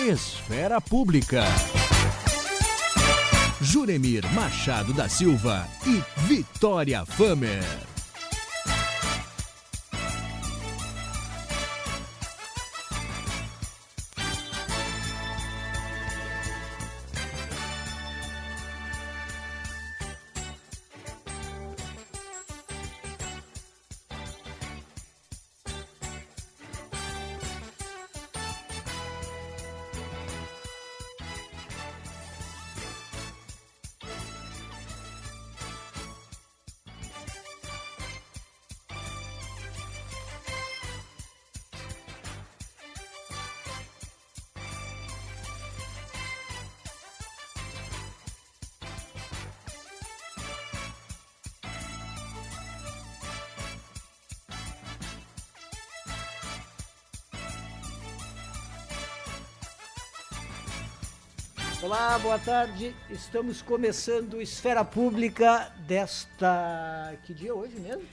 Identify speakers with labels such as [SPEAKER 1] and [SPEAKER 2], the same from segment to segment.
[SPEAKER 1] Esfera Pública. Juremir Machado da Silva e Vitória Famer.
[SPEAKER 2] Olá, boa tarde. Estamos começando o Esfera Pública desta... Que dia é hoje mesmo?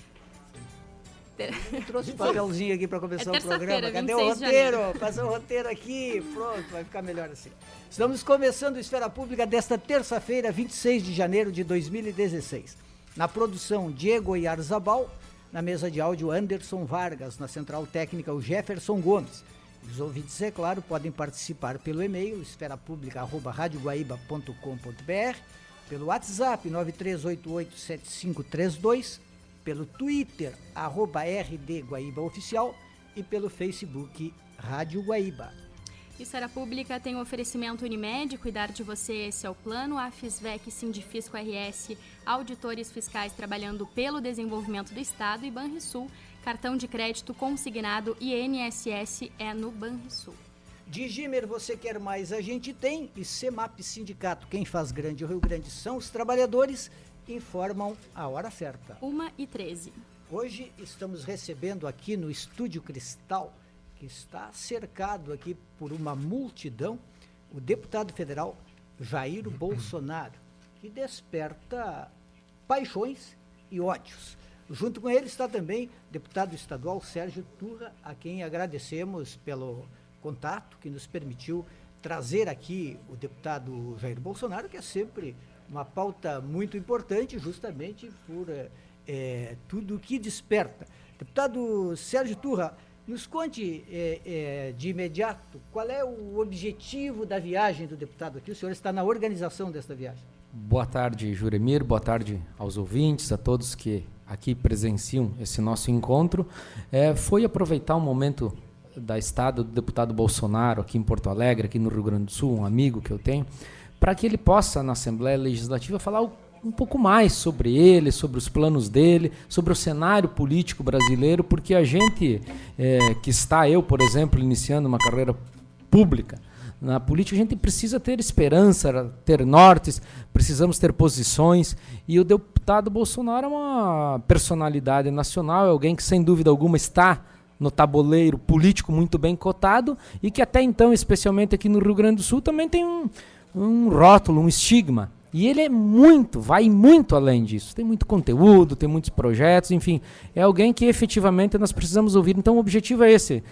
[SPEAKER 2] Eu trouxe um papelzinho aqui para começar o programa. Cadê o roteiro? Passa o roteiro aqui. Pronto, vai ficar melhor assim. Estamos começando o Esfera Pública desta terça-feira, 26 de janeiro de 2016. Na produção, Diego Iarzabal. Na mesa de áudio, Anderson Vargas. Na central técnica, o Jefferson Gomes. Os ouvintes, é claro, podem participar pelo e-mail esferapublica@radioguaíba.com.br, pelo WhatsApp 93887532, pelo Twitter @rdguaíbaoficial e pelo Facebook Rádio Guaíba.
[SPEAKER 3] Esfera Pública tem um oferecimento Unimed, cuidar de você, esse é o plano, a Fisvec, Sindifisco RS, auditores fiscais trabalhando pelo desenvolvimento do Estado e Banrisul, cartão de crédito consignado e INSS é no Banrisul.
[SPEAKER 2] Digimer, você quer mais, a gente tem, e Semap Sindicato, quem faz grande o Rio Grande são os trabalhadores, informam a hora certa.
[SPEAKER 3] 1h13.
[SPEAKER 2] Hoje estamos recebendo aqui no Estúdio Cristal, que está cercado aqui por uma multidão, o deputado federal Jair Bolsonaro, que desperta paixões e ódios. Junto com ele está também o deputado estadual Sérgio Turra, a quem agradecemos pelo contato que nos permitiu trazer aqui o deputado Jair Bolsonaro, que é sempre uma pauta muito importante, justamente por tudo o que desperta. Deputado Sérgio Turra, nos conte de imediato qual é o objetivo da viagem do deputado aqui. O senhor está na organização desta viagem.
[SPEAKER 4] Boa tarde, Juremir. Boa tarde aos ouvintes, a todos que aqui presenciam esse nosso encontro. Foi aproveitar um momento da estada do deputado Bolsonaro aqui em Porto Alegre, aqui no Rio Grande do Sul, um amigo que eu tenho, para que ele possa, na Assembleia Legislativa, falar um pouco mais sobre ele, sobre os planos dele, sobre o cenário político brasileiro, porque a gente que está, eu, por exemplo, iniciando uma carreira pública, na política a gente precisa ter esperança, ter nortes, precisamos ter posições, e o deputado Bolsonaro é uma personalidade nacional, é alguém que sem dúvida alguma está no tabuleiro político muito bem cotado e que até então, especialmente aqui no Rio Grande do Sul, também tem um rótulo, um estigma. E ele vai muito além disso. Tem muito conteúdo, tem muitos projetos, enfim. É alguém que efetivamente nós precisamos ouvir. Então o objetivo é esse,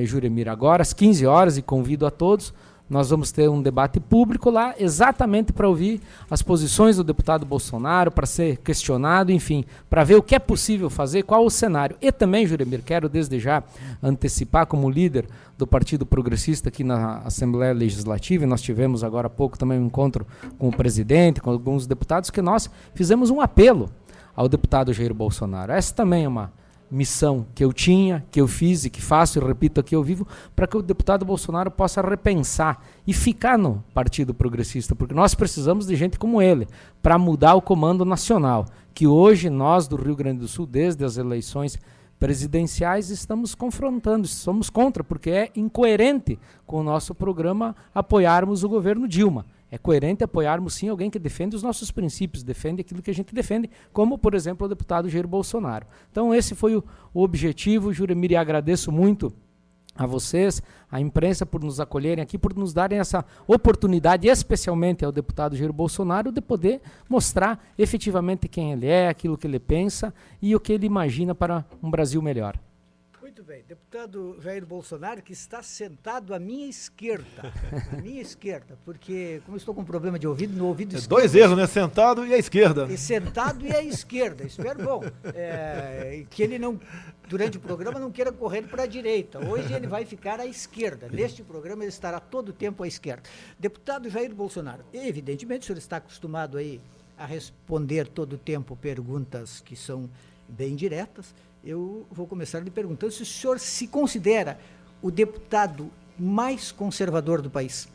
[SPEAKER 4] Juremir. Agora, às 15 horas, e convido a todos, nós vamos ter um debate público lá, exatamente para ouvir as posições do deputado Bolsonaro, para ser questionado, enfim, para ver o que é possível fazer, qual o cenário. E também, Juremir, quero desde já antecipar como líder do Partido Progressista aqui na Assembleia Legislativa, e nós tivemos agora há pouco também um encontro com o presidente, com alguns deputados, que nós fizemos um apelo ao deputado Jair Bolsonaro. Essa também é uma missão que eu tinha, que eu fiz e que faço e repito aqui ao vivo, para que o deputado Bolsonaro possa repensar e ficar no Partido Progressista, porque nós precisamos de gente como ele, para mudar o comando nacional, que hoje nós do Rio Grande do Sul, desde as eleições presidenciais, estamos confrontando, somos contra, porque é incoerente com o nosso programa apoiarmos o governo Dilma. É coerente apoiarmos, sim, alguém que defende os nossos princípios, defende aquilo que a gente defende, como, por exemplo, o deputado Jair Bolsonaro. Então, esse foi o objetivo, Juremir, e agradeço muito a vocês, a imprensa, por nos acolherem aqui, por nos darem essa oportunidade, especialmente ao deputado Jair Bolsonaro, de poder mostrar efetivamente quem ele é, aquilo que ele pensa e o que ele imagina para um Brasil melhor.
[SPEAKER 2] Muito bem. Deputado Jair Bolsonaro, que está sentado à minha esquerda. À minha esquerda, porque, como eu estou com problema de ouvido, no ouvido esquerdo.
[SPEAKER 5] Dois erros, né? Sentado e à esquerda.
[SPEAKER 2] E sentado e à esquerda. Espero, bom, que ele não, durante o programa, não queira correr para a direita. Hoje ele vai ficar à esquerda. Neste programa ele estará todo o tempo à esquerda. Deputado Jair Bolsonaro, evidentemente o senhor está acostumado aí a responder todo o tempo perguntas que são bem diretas. Eu vou começar lhe perguntando se o senhor se considera o deputado mais conservador do país.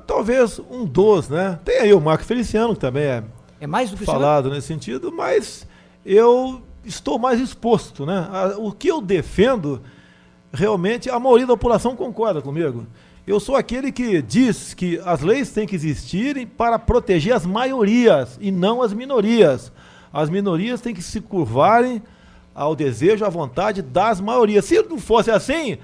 [SPEAKER 5] Talvez um dos, né? Tem aí o Marco Feliciano, que também
[SPEAKER 2] é mais do que
[SPEAKER 5] falado nesse sentido, mas eu estou mais exposto, né? O que eu defendo, realmente, a maioria da população concorda comigo. Eu sou aquele que diz que as leis têm que existirem para proteger as maiorias e não as minorias. As minorias têm que se curvarem ao desejo, à vontade das maiorias. Se não fosse assim,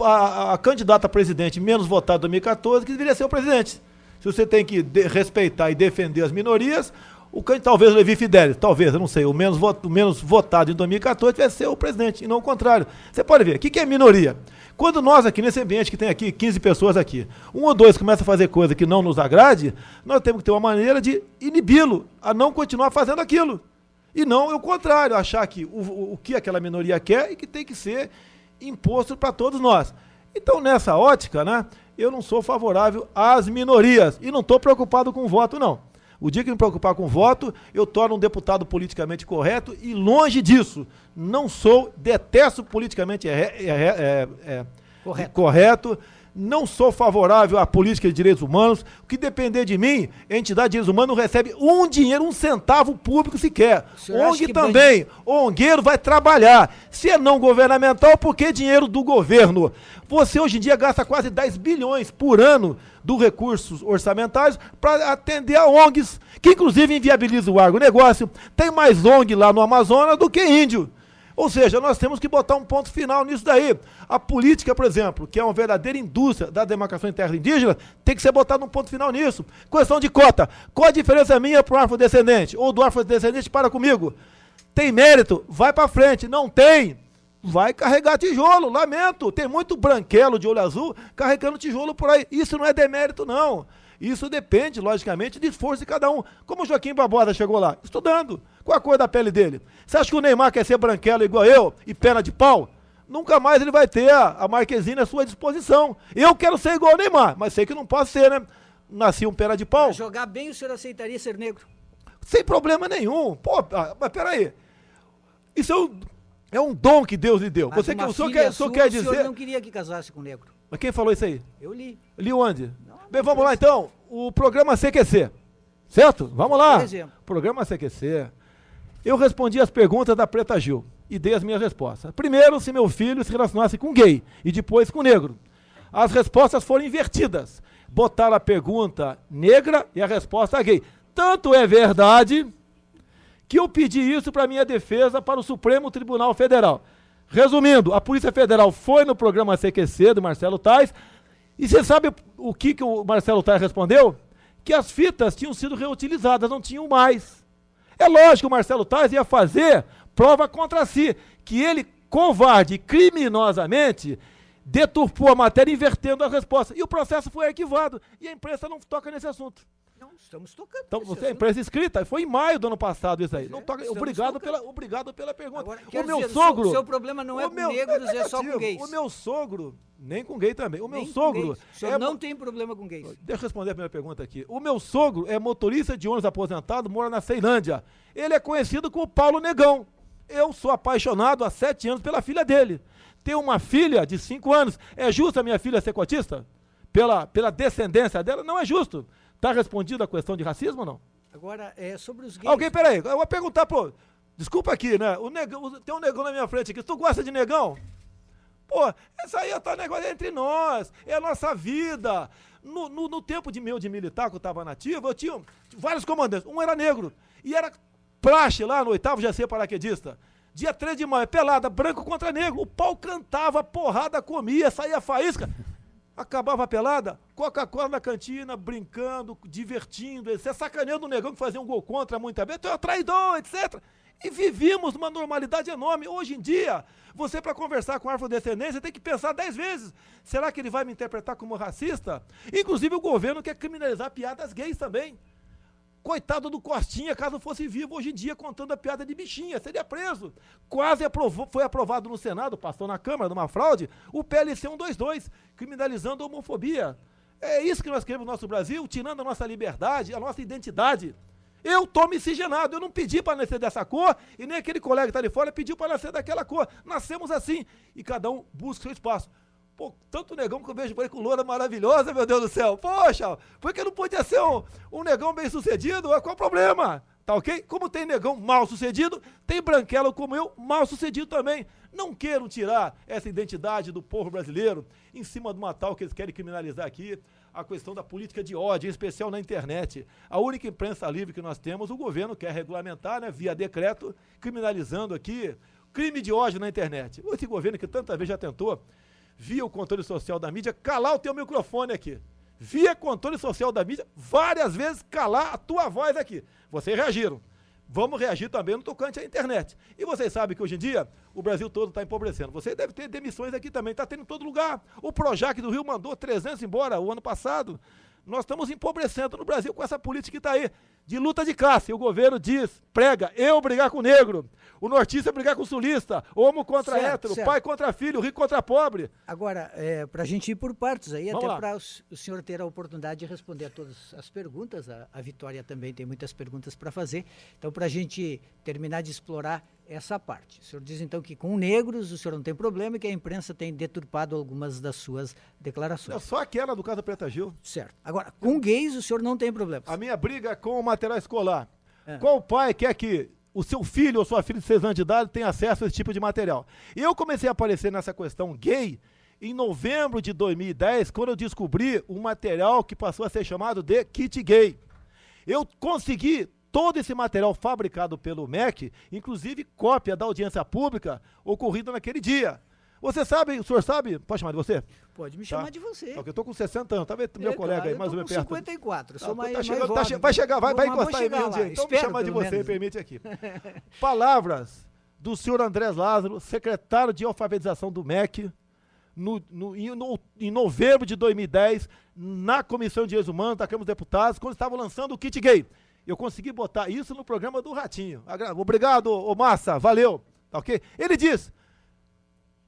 [SPEAKER 5] a candidata a presidente menos votada em 2014 que deveria ser o presidente. Se você tem que respeitar e defender as minorias, talvez o Levi Fidelis, talvez, eu não sei, o menos votado em 2014 vai ser o presidente, e não o contrário. Você pode ver, o que é minoria? Quando nós aqui, nesse ambiente que tem aqui 15 pessoas aqui, um ou dois começa a fazer coisa que não nos agrade, nós temos que ter uma maneira de inibi-lo a não continuar fazendo aquilo. E não o contrário, achar que o que aquela minoria quer e que tem que ser imposto para todos nós. Então, nessa ótica, né, eu não sou favorável às minorias e não estou preocupado com o voto, não. O dia que me preocupar com o voto, eu torno um deputado politicamente correto e longe disso. Não sou, detesto politicamente correto. Não sou favorável à política de direitos humanos. O que depender de mim, a entidade de direitos humanos não recebe um centavo público sequer. ONG também. O ONGeiro vai trabalhar. Se é não governamental, por que dinheiro do governo? Você hoje em dia gasta quase 10 bilhões por ano dos recursos orçamentários para atender a ONGs, que inclusive inviabiliza o agronegócio. Tem mais ONG lá no Amazonas do que índio. Ou seja, nós temos que botar um ponto final nisso daí. A política, por exemplo, que é uma verdadeira indústria da demarcação em terras indígenas, tem que ser botado um ponto final nisso. Questão de cota. Qual a diferença minha para o afrodescendente? Ou do afrodescendente para comigo? Tem mérito? Vai para frente. Não tem? Vai carregar tijolo. Lamento. Tem muito branquelo de olho azul carregando tijolo por aí. Isso não é demérito, não. Isso depende, logicamente, de esforço de cada um. Como o Joaquim Barbosa chegou lá? Estudando. Qual a cor da pele dele? Você acha que o Neymar quer ser branquelo igual eu e perna de pau? Nunca mais ele vai ter a Marquezine à sua disposição. Eu quero ser igual ao Neymar, mas sei que não posso ser, né? Nasci um perna de pau.
[SPEAKER 2] Para jogar bem, o senhor aceitaria ser negro?
[SPEAKER 5] Sem problema nenhum. Pô, mas peraí. Isso é um dom que Deus lhe deu.
[SPEAKER 2] Mas
[SPEAKER 5] o senhor quer dizer... O senhor
[SPEAKER 2] não queria que casasse com negro.
[SPEAKER 5] Mas quem falou isso aí?
[SPEAKER 2] Eu li.
[SPEAKER 5] Li onde? Bem, vamos lá então. O programa CQC. Certo? Vamos lá.
[SPEAKER 2] Por exemplo.
[SPEAKER 5] Programa CQC. Eu respondi as perguntas da Preta Gil e dei as minhas respostas. Primeiro, se meu filho se relacionasse com gay e depois com negro. As respostas foram invertidas. Botaram a pergunta negra e a resposta gay. Tanto é verdade que eu pedi isso para minha defesa para o Supremo Tribunal Federal. Resumindo, a Polícia Federal foi no programa CQC do Marcelo Tais e você sabe o que o Marcelo Tais respondeu? Que as fitas tinham sido reutilizadas, não tinham mais. É lógico que o Marcelo Tais ia fazer prova contra si, que ele, covarde, criminosamente, deturpou a matéria invertendo as respostas. E o processo foi arquivado. E a imprensa não toca nesse assunto.
[SPEAKER 2] Não, estamos tocando.
[SPEAKER 5] Então, você é imprensa escrita, foi em maio do ano passado isso aí. Não toca, obrigado pela pergunta.
[SPEAKER 2] Agora,
[SPEAKER 5] o meu sogro...
[SPEAKER 2] O seu problema não é com negros, é só com gays.
[SPEAKER 5] O meu sogro, nem com gay também. O meu
[SPEAKER 2] nem
[SPEAKER 5] sogro...
[SPEAKER 2] O senhor não tem problema com gays.
[SPEAKER 5] Deixa eu responder a primeira pergunta aqui. O meu sogro é motorista de ônibus aposentado, mora na Ceilândia. Ele é conhecido como Paulo Negão. Eu sou apaixonado há 7 anos pela filha dele. Tenho uma filha de 5 anos. É justo a minha filha ser cotista? Pela descendência dela? Não é justo. Está respondida a questão de racismo ou não?
[SPEAKER 2] Agora, sobre os gays...
[SPEAKER 5] Alguém, peraí, eu vou perguntar, pô, desculpa aqui, né? Tem um negão na minha frente aqui. Tu gosta de negão? Pô, essa aí tá negócio entre nós, é a nossa vida. No tempo de militar, que eu estava nativo, eu tinha vários comandantes. Um era negro e era praxe lá no 8º GC paraquedista. Dia 3 de maio, pelada, branco contra negro. O pau cantava, porrada comia, saía faísca. Acabava a pelada, Coca-Cola na cantina, brincando, divertindo, você sacaneando o negão que fazia um gol contra muita vez, tu é um traidor, etc. E vivíamos uma normalidade enorme. Hoje em dia, você para conversar com afrodescendência tem que pensar 10 vezes. Será que ele vai me interpretar como racista? Inclusive o governo quer criminalizar piadas gays também. Coitado do Costinha, caso fosse vivo hoje em dia, contando a piada de bichinha, seria preso. Foi aprovado no Senado, passou na Câmara, numa fraude, o PLC 122, criminalizando a homofobia. É isso que nós queremos no nosso Brasil, tirando a nossa liberdade, a nossa identidade. Eu estou miscigenado, eu não pedi para nascer dessa cor, e nem aquele colega que está ali fora pediu para nascer daquela cor. Nascemos assim, e cada um busca seu espaço. Pô, tanto negão que eu vejo por aí com loura maravilhosa, meu Deus do céu. Poxa, por que não podia ser um negão bem sucedido? Qual o problema? Tá ok? Como tem negão mal sucedido, tem branquelo como eu, mal sucedido também. Não queiram tirar essa identidade do povo brasileiro em cima de uma tal que eles querem criminalizar aqui, a questão da política de ódio, em especial na internet. A única imprensa livre que nós temos, o governo quer regulamentar, né, via decreto, criminalizando aqui crime de ódio na internet. Esse governo que tanta vez já tentou, via o controle social da mídia, calar o teu microfone aqui. Via controle social da mídia, várias vezes calar a tua voz aqui. Vocês reagiram. Vamos reagir também no tocante à internet. E vocês sabem que hoje em dia o Brasil todo está empobrecendo. Você deve ter demissões aqui também, está tendo em todo lugar. O Projac do Rio mandou 300 embora o ano passado. Nós estamos empobrecendo no Brasil com essa política que está aí, de luta de classe. O governo diz, prega, eu brigar com o negro, o nortista brigar com o sulista, homo contra hétero, pai contra filho, rico contra pobre.
[SPEAKER 2] Agora, para a gente ir por partes aí,
[SPEAKER 5] Vamos
[SPEAKER 2] até para o senhor ter a oportunidade de responder a todas as perguntas, a Vitória também tem muitas perguntas para fazer, então para a gente terminar de explorar essa parte. O senhor diz então que com negros o senhor não tem problema e que a imprensa tem deturpado algumas das suas declarações.
[SPEAKER 5] É só aquela do caso da Preta Gil.
[SPEAKER 2] Certo. Agora, com gays o senhor não tem problema.
[SPEAKER 5] A minha briga é com o material escolar. Qual pai quer que o seu filho ou sua filha de 6 anos de idade tenha acesso a esse tipo de material? E eu comecei a aparecer nessa questão gay em novembro de 2010, quando eu descobri um material que passou a ser chamado de kit gay. Eu consegui todo esse material fabricado pelo MEC, inclusive cópia da audiência pública ocorrida naquele dia. Você sabe, o senhor sabe, pode chamar de você?
[SPEAKER 2] Pode me chamar de você.
[SPEAKER 5] Porque eu estou com 60 anos, tá vendo meu colega aí, mais ou menos perto.
[SPEAKER 2] Eu estou com 54, sou
[SPEAKER 5] vai
[SPEAKER 2] jovem.
[SPEAKER 5] encostar em mim um dia. Então me chamar de você, permite aqui. Palavras do senhor Andrés Lázaro, secretário de alfabetização do MEC, em novembro de 2010, na Comissão de Direitos Humanos da Câmara dos Deputados, quando estavam lançando o kit gay. Eu consegui botar isso no programa do Ratinho. Obrigado, ô Massa, valeu. Tá ok? Ele diz,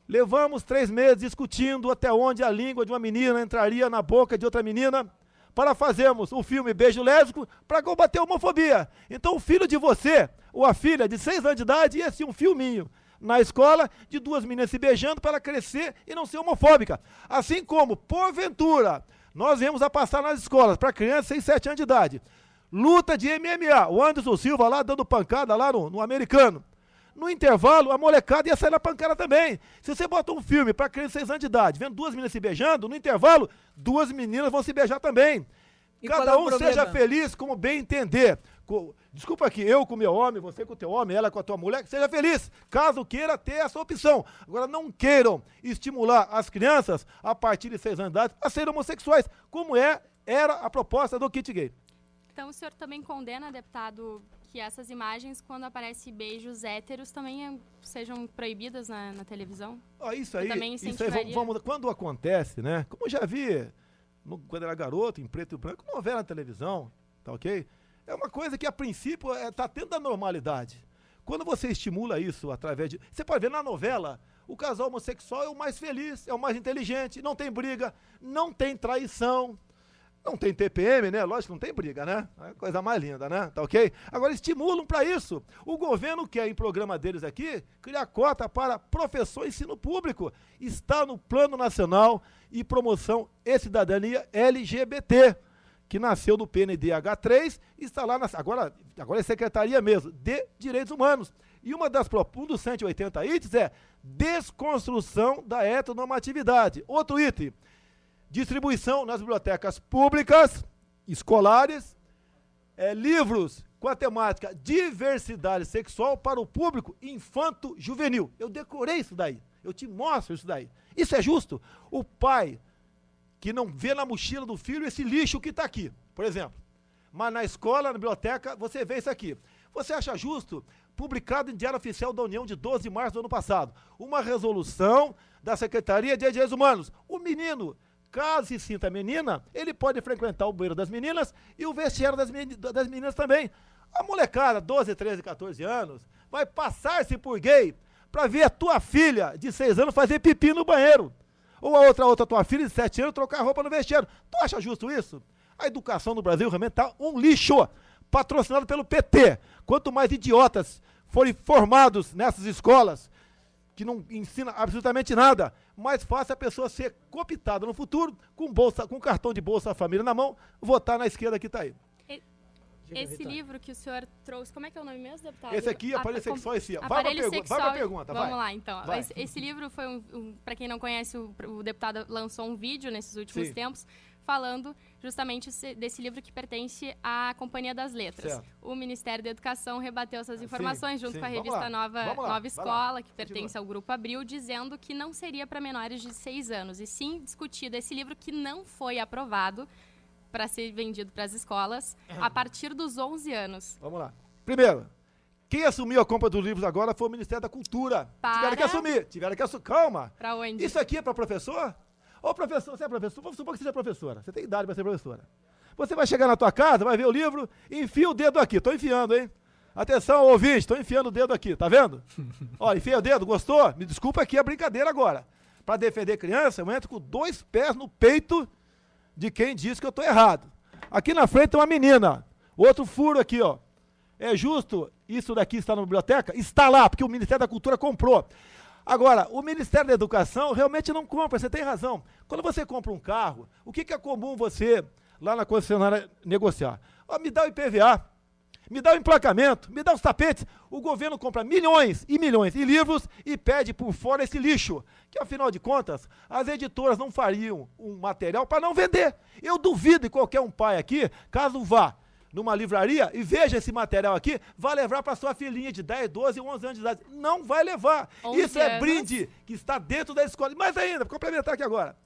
[SPEAKER 5] levamos 3 meses discutindo até onde a língua de uma menina entraria na boca de outra menina para fazermos o filme Beijo Lésbico para combater a homofobia. Então o filho de você, ou a filha de 6 anos de idade, ia assistir um filminho na escola de 2 meninas se beijando para ela crescer e não ser homofóbica. Assim como, porventura, nós viemos a passar nas escolas para crianças de 6, 7 anos de idade. Luta de MMA, o Anderson Silva lá dando pancada lá no americano. No intervalo, a molecada ia sair na pancada também. Se você bota um filme para criança de 6 anos de idade, vendo 2 meninas se beijando, no intervalo, 2 meninas vão se beijar também. E cada um seja feliz como bem entender. Desculpa aqui, eu com o meu homem, você com o teu homem, ela com a tua mulher, seja feliz, caso queira ter essa opção. Agora, não queiram estimular as crianças, a partir de 6 anos de idade, a serem homossexuais, como era a proposta do kit gay.
[SPEAKER 3] Então o senhor também condena, deputado, que essas imagens, quando aparecem beijos héteros, também sejam proibidas na televisão?
[SPEAKER 5] Isso aí quando acontece, né? Como eu já vi quando era garoto, em preto e branco, novela na televisão, tá ok? É uma coisa que a princípio tá tendo a normalidade. Quando você estimula isso através de... Você pode ver na novela, o casal homossexual é o mais feliz, é o mais inteligente, não tem briga, não tem traição. Não tem TPM, né? Lógico que não tem briga, né? É coisa mais linda, né? Tá ok? Agora estimulam para isso. O governo quer, em programa deles aqui, criar cota para professor e ensino público. Está no Plano Nacional e Promoção e Cidadania LGBT, que nasceu no PNDH3 e está lá, agora é Secretaria mesmo, de Direitos Humanos. E um dos 180 itens é desconstrução da heteronormatividade. Outro item, distribuição nas bibliotecas públicas, escolares, livros com a temática diversidade sexual para o público infanto-juvenil. Eu decorei isso daí, eu te mostro isso daí. Isso é justo? O pai que não vê na mochila do filho esse lixo que está aqui, por exemplo. mas na escola, na biblioteca, você vê isso aqui. Você acha justo, publicado em Diário Oficial da União de 12 de março do ano passado, uma resolução da Secretaria de Direitos Humanos. O menino, caso se sinta menina, ele pode frequentar o banheiro das meninas e o vestiário das meninas também. A molecada, 12, 13, 14 anos, vai passar-se por gay para ver a tua filha de 6 anos fazer pipi no banheiro. Ou a outra tua filha de 7 anos trocar roupa no vestiário. Tu acha justo isso? A educação no Brasil realmente está um lixo, patrocinado pelo PT. Quanto mais idiotas forem formados nessas escolas, que não ensina absolutamente nada, mais fácil a pessoa ser cooptada no futuro, com cartão de Bolsa Família na mão, votar na esquerda que está aí.
[SPEAKER 3] Esse livro que o senhor trouxe, como é que é o nome mesmo, deputado?
[SPEAKER 5] Esse aqui, aparelho sexual, esse. Vai pra pergunta, vai.
[SPEAKER 3] Vamos lá, então. Esse livro foi para quem não conhece, o deputado lançou um vídeo nesses últimos tempos, falando justamente desse livro que pertence à Companhia das Letras. Certo. O Ministério da Educação rebateu essas informações junto com a revista Nova Escola, que pertence ao Grupo Abril, dizendo que não seria para menores de 6 anos, e sim discutido esse livro que não foi aprovado para ser vendido para as escolas a partir dos 11 anos.
[SPEAKER 5] Vamos lá. Primeiro, quem assumiu a compra dos livros agora foi o Ministério da Cultura. Tiveram que assumir. Calma.
[SPEAKER 3] Para onde?
[SPEAKER 5] Isso aqui é para professor? Ô, professor, você é professor? Vamos supor que seja professora. Você tem idade para ser professora. Você vai chegar na tua casa, vai ver o livro, enfia o dedo aqui. Tô enfiando, hein? Atenção, ouvinte, tô enfiando o dedo aqui, tá vendo? Ó, enfia o dedo, gostou? Me desculpa aqui a brincadeira agora. Para defender criança, eu entro com 2 pés no peito de quem diz que eu estou errado. Aqui na frente tem uma menina. Outro furo aqui, ó. É justo isso daqui estar na biblioteca? Está lá, porque o Ministério da Cultura comprou. Agora, o Ministério da Educação realmente não compra, você tem razão. Quando você compra um carro, o que é comum você, lá na concessionária, negociar? Ó, me dá o IPVA, me dá o emplacamento, me dá os tapetes. O governo compra milhões e milhões de livros e pede por fora esse lixo. Que, afinal de contas, as editoras não fariam um material para não vender. Eu duvido que qualquer um pai aqui, caso vá numa livraria e veja esse material aqui, vai levar para sua filhinha de 10, 12, 11 anos de idade. Não vai levar. Isso é brinde que está dentro da escola. Mais ainda, vou complementar aqui agora.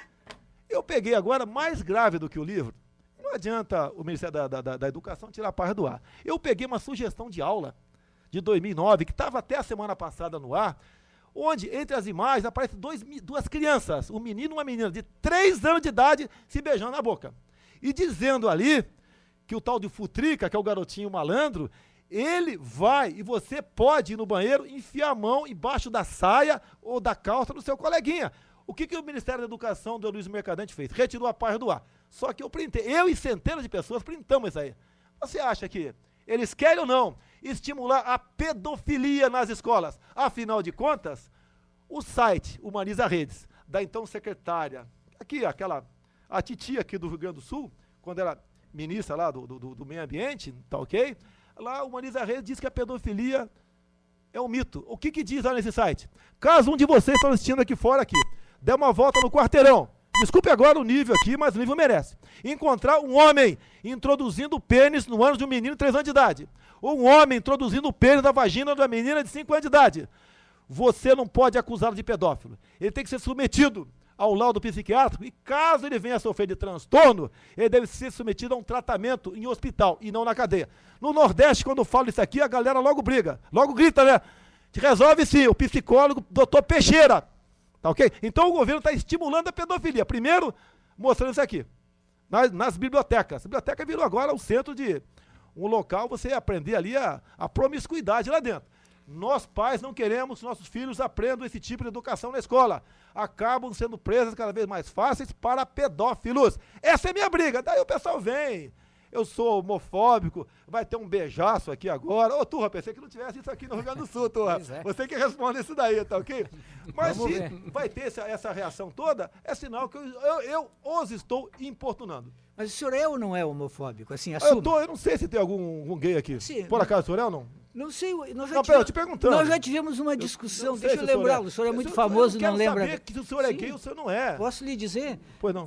[SPEAKER 5] Eu peguei agora, mais grave do que o livro, não adianta o Ministério da Educação tirar a página do ar. Eu peguei uma sugestão de aula de 2009, que estava até a semana passada no ar, onde entre as imagens aparecem 2 crianças, um menino e uma menina de 3 anos de idade se beijando na boca. E dizendo ali que o tal de Futrica, que é o garotinho malandro, ele vai e você pode ir no banheiro e enfiar a mão embaixo da saia ou da calça do seu coleguinha. O que o Ministério da Educação do Luiz Mercadante fez? Retirou a página do ar. Só que eu printei, eu e centenas de pessoas printamos isso aí. Você acha que eles querem ou não estimular a pedofilia nas escolas? Afinal de contas, o site Humaniza Redes, da então secretária, aqui, a titia aqui do Rio Grande do Sul, quando era ministra lá do meio ambiente, tá ok? Lá o Humaniza Redes diz que a pedofilia é um mito. O que diz lá nesse site? Caso um de vocês está assistindo aqui fora, der uma volta no quarteirão, desculpe agora o nível aqui, mas o nível merece. Encontrar um homem introduzindo o pênis no ânus de um menino de 3 anos de idade. Ou um homem introduzindo o pênis na vagina de uma menina de 5 anos de idade. Você não pode acusá-lo de pedófilo. Ele tem que ser submetido ao laudo psiquiátrico e caso ele venha a sofrer de transtorno, ele deve ser submetido a um tratamento em hospital e não na cadeia. No Nordeste, quando eu falo isso aqui, a galera logo briga, logo grita, né? Resolve sim, o psicólogo, doutor Peixeira. Tá ok? Então o governo está estimulando a pedofilia. Primeiro, mostrando isso aqui, nas bibliotecas. A biblioteca virou agora o centro de um local, você aprender ali a promiscuidade lá dentro. Nós, pais, não queremos que nossos filhos aprendam esse tipo de educação na escola. Acabam sendo presas cada vez mais fáceis para pedófilos. Essa é a minha briga. Daí o pessoal vem. Eu sou homofóbico, vai ter um beijaço aqui agora. Ô, Turra, pensei que não tivesse isso aqui no Rio Grande do Sul, Turra. Você que responde isso daí, tá ok? Mas se vai ter essa reação toda, é sinal que eu os estou importunando.
[SPEAKER 2] Mas o senhor é ou não é homofóbico? Assim, assuma.
[SPEAKER 5] Eu não sei se tem algum gay aqui. Sim, por acaso, o senhor é ou não?
[SPEAKER 2] Não sei,
[SPEAKER 5] eu te perguntando.
[SPEAKER 2] Nós já tivemos uma discussão, deixa eu lembrar, o senhor é muito famoso, não lembra?
[SPEAKER 5] Eu quero saber que o senhor é gay ou o senhor não é.
[SPEAKER 2] Posso lhe dizer?
[SPEAKER 5] Pois não.